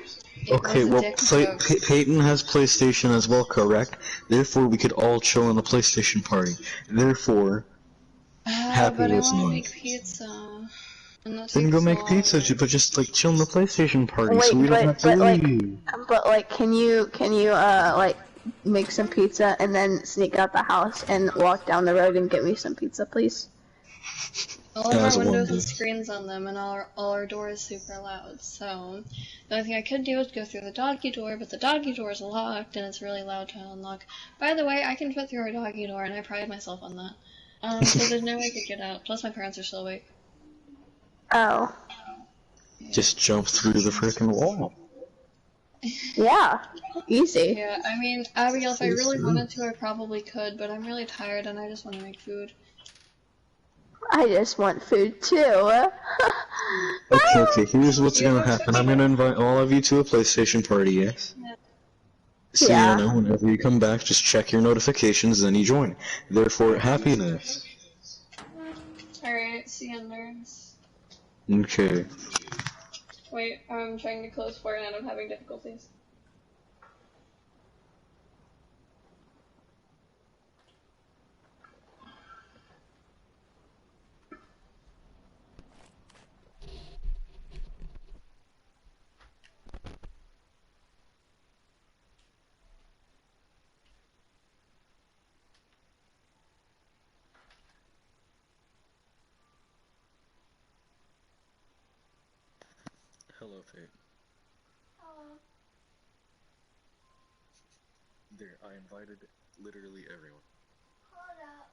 Okay, well, Peyton has PlayStation as well, correct? Therefore, we could all chill in a PlayStation party. Therefore, happy but I listening. want to make pizza. And that Then go takes make long. pizza, but just like chill in the PlayStation party, Wait, so we don't have to like, leave. can you like make some pizza and then sneak out the house and walk down the road and get me some pizza, please? All of As our one windows have does. screens on them, and all our doors super loud. So the only thing I could do is go through the doggy door, but the doggy door is locked, and it's really loud to unlock. By the way, I can fit through our doggy door, and I pride myself on that. So there's no way I could get out. Plus, my parents are still awake. Oh. Just jump through the freaking wall. Yeah. Easy. Yeah, I mean, Abigail, if I really wanted to, I probably could, but I'm really tired, and I just want to make food. I just want food too. Okay, here's what's gonna happen. I'm gonna invite all of you to a PlayStation party, yes? So Yeah. whenever you come back, just check your notifications, then you join. Therefore, happiness. Alright, see you, nerds. Okay. Wait, I'm trying to close Fortnite, I'm having difficulties. Hello, Fate. Hello. There, I invited literally everyone. Hold up.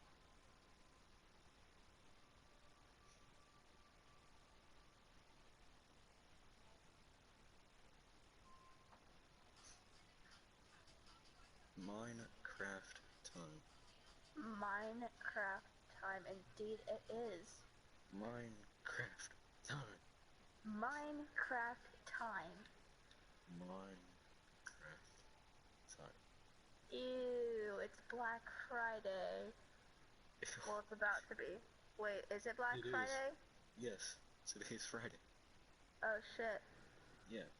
Minecraft time. Minecraft time, indeed it is. Minecraft time. Minecraft time. Minecraft time. Ew, it's Black Friday. Well, it's about to be. Wait, is it Black Friday? Yes, today's Friday. Oh shit. Yeah.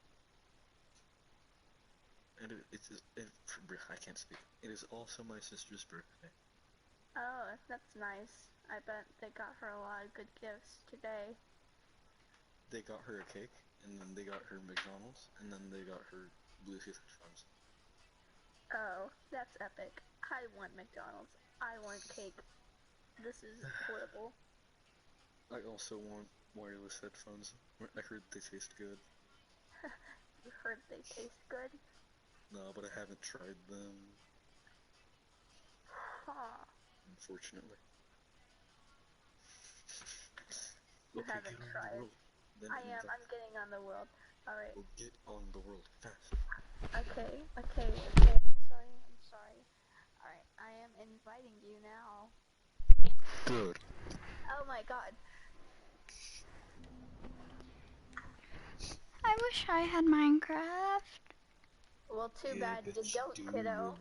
And I can't speak. It is also my sister's birthday. Oh, that's nice. I bet they got her a lot of good gifts today. They got her a cake, and then they got her McDonald's, and then they got her Bluetooth headphones. Oh, that's epic. I want McDonald's. I want cake. This is horrible. I also want wireless headphones. I heard they taste good. You heard they taste good? No, but I haven't tried them. Huh. Unfortunately. You Okay, haven't get on tried. the world. Then I'm getting on the world. Alright. Well, get on the world fast. Okay. I'm sorry. Alright, I am inviting you now. Good. Oh my god. I wish I had Minecraft. Well, too bad you don't, kiddo.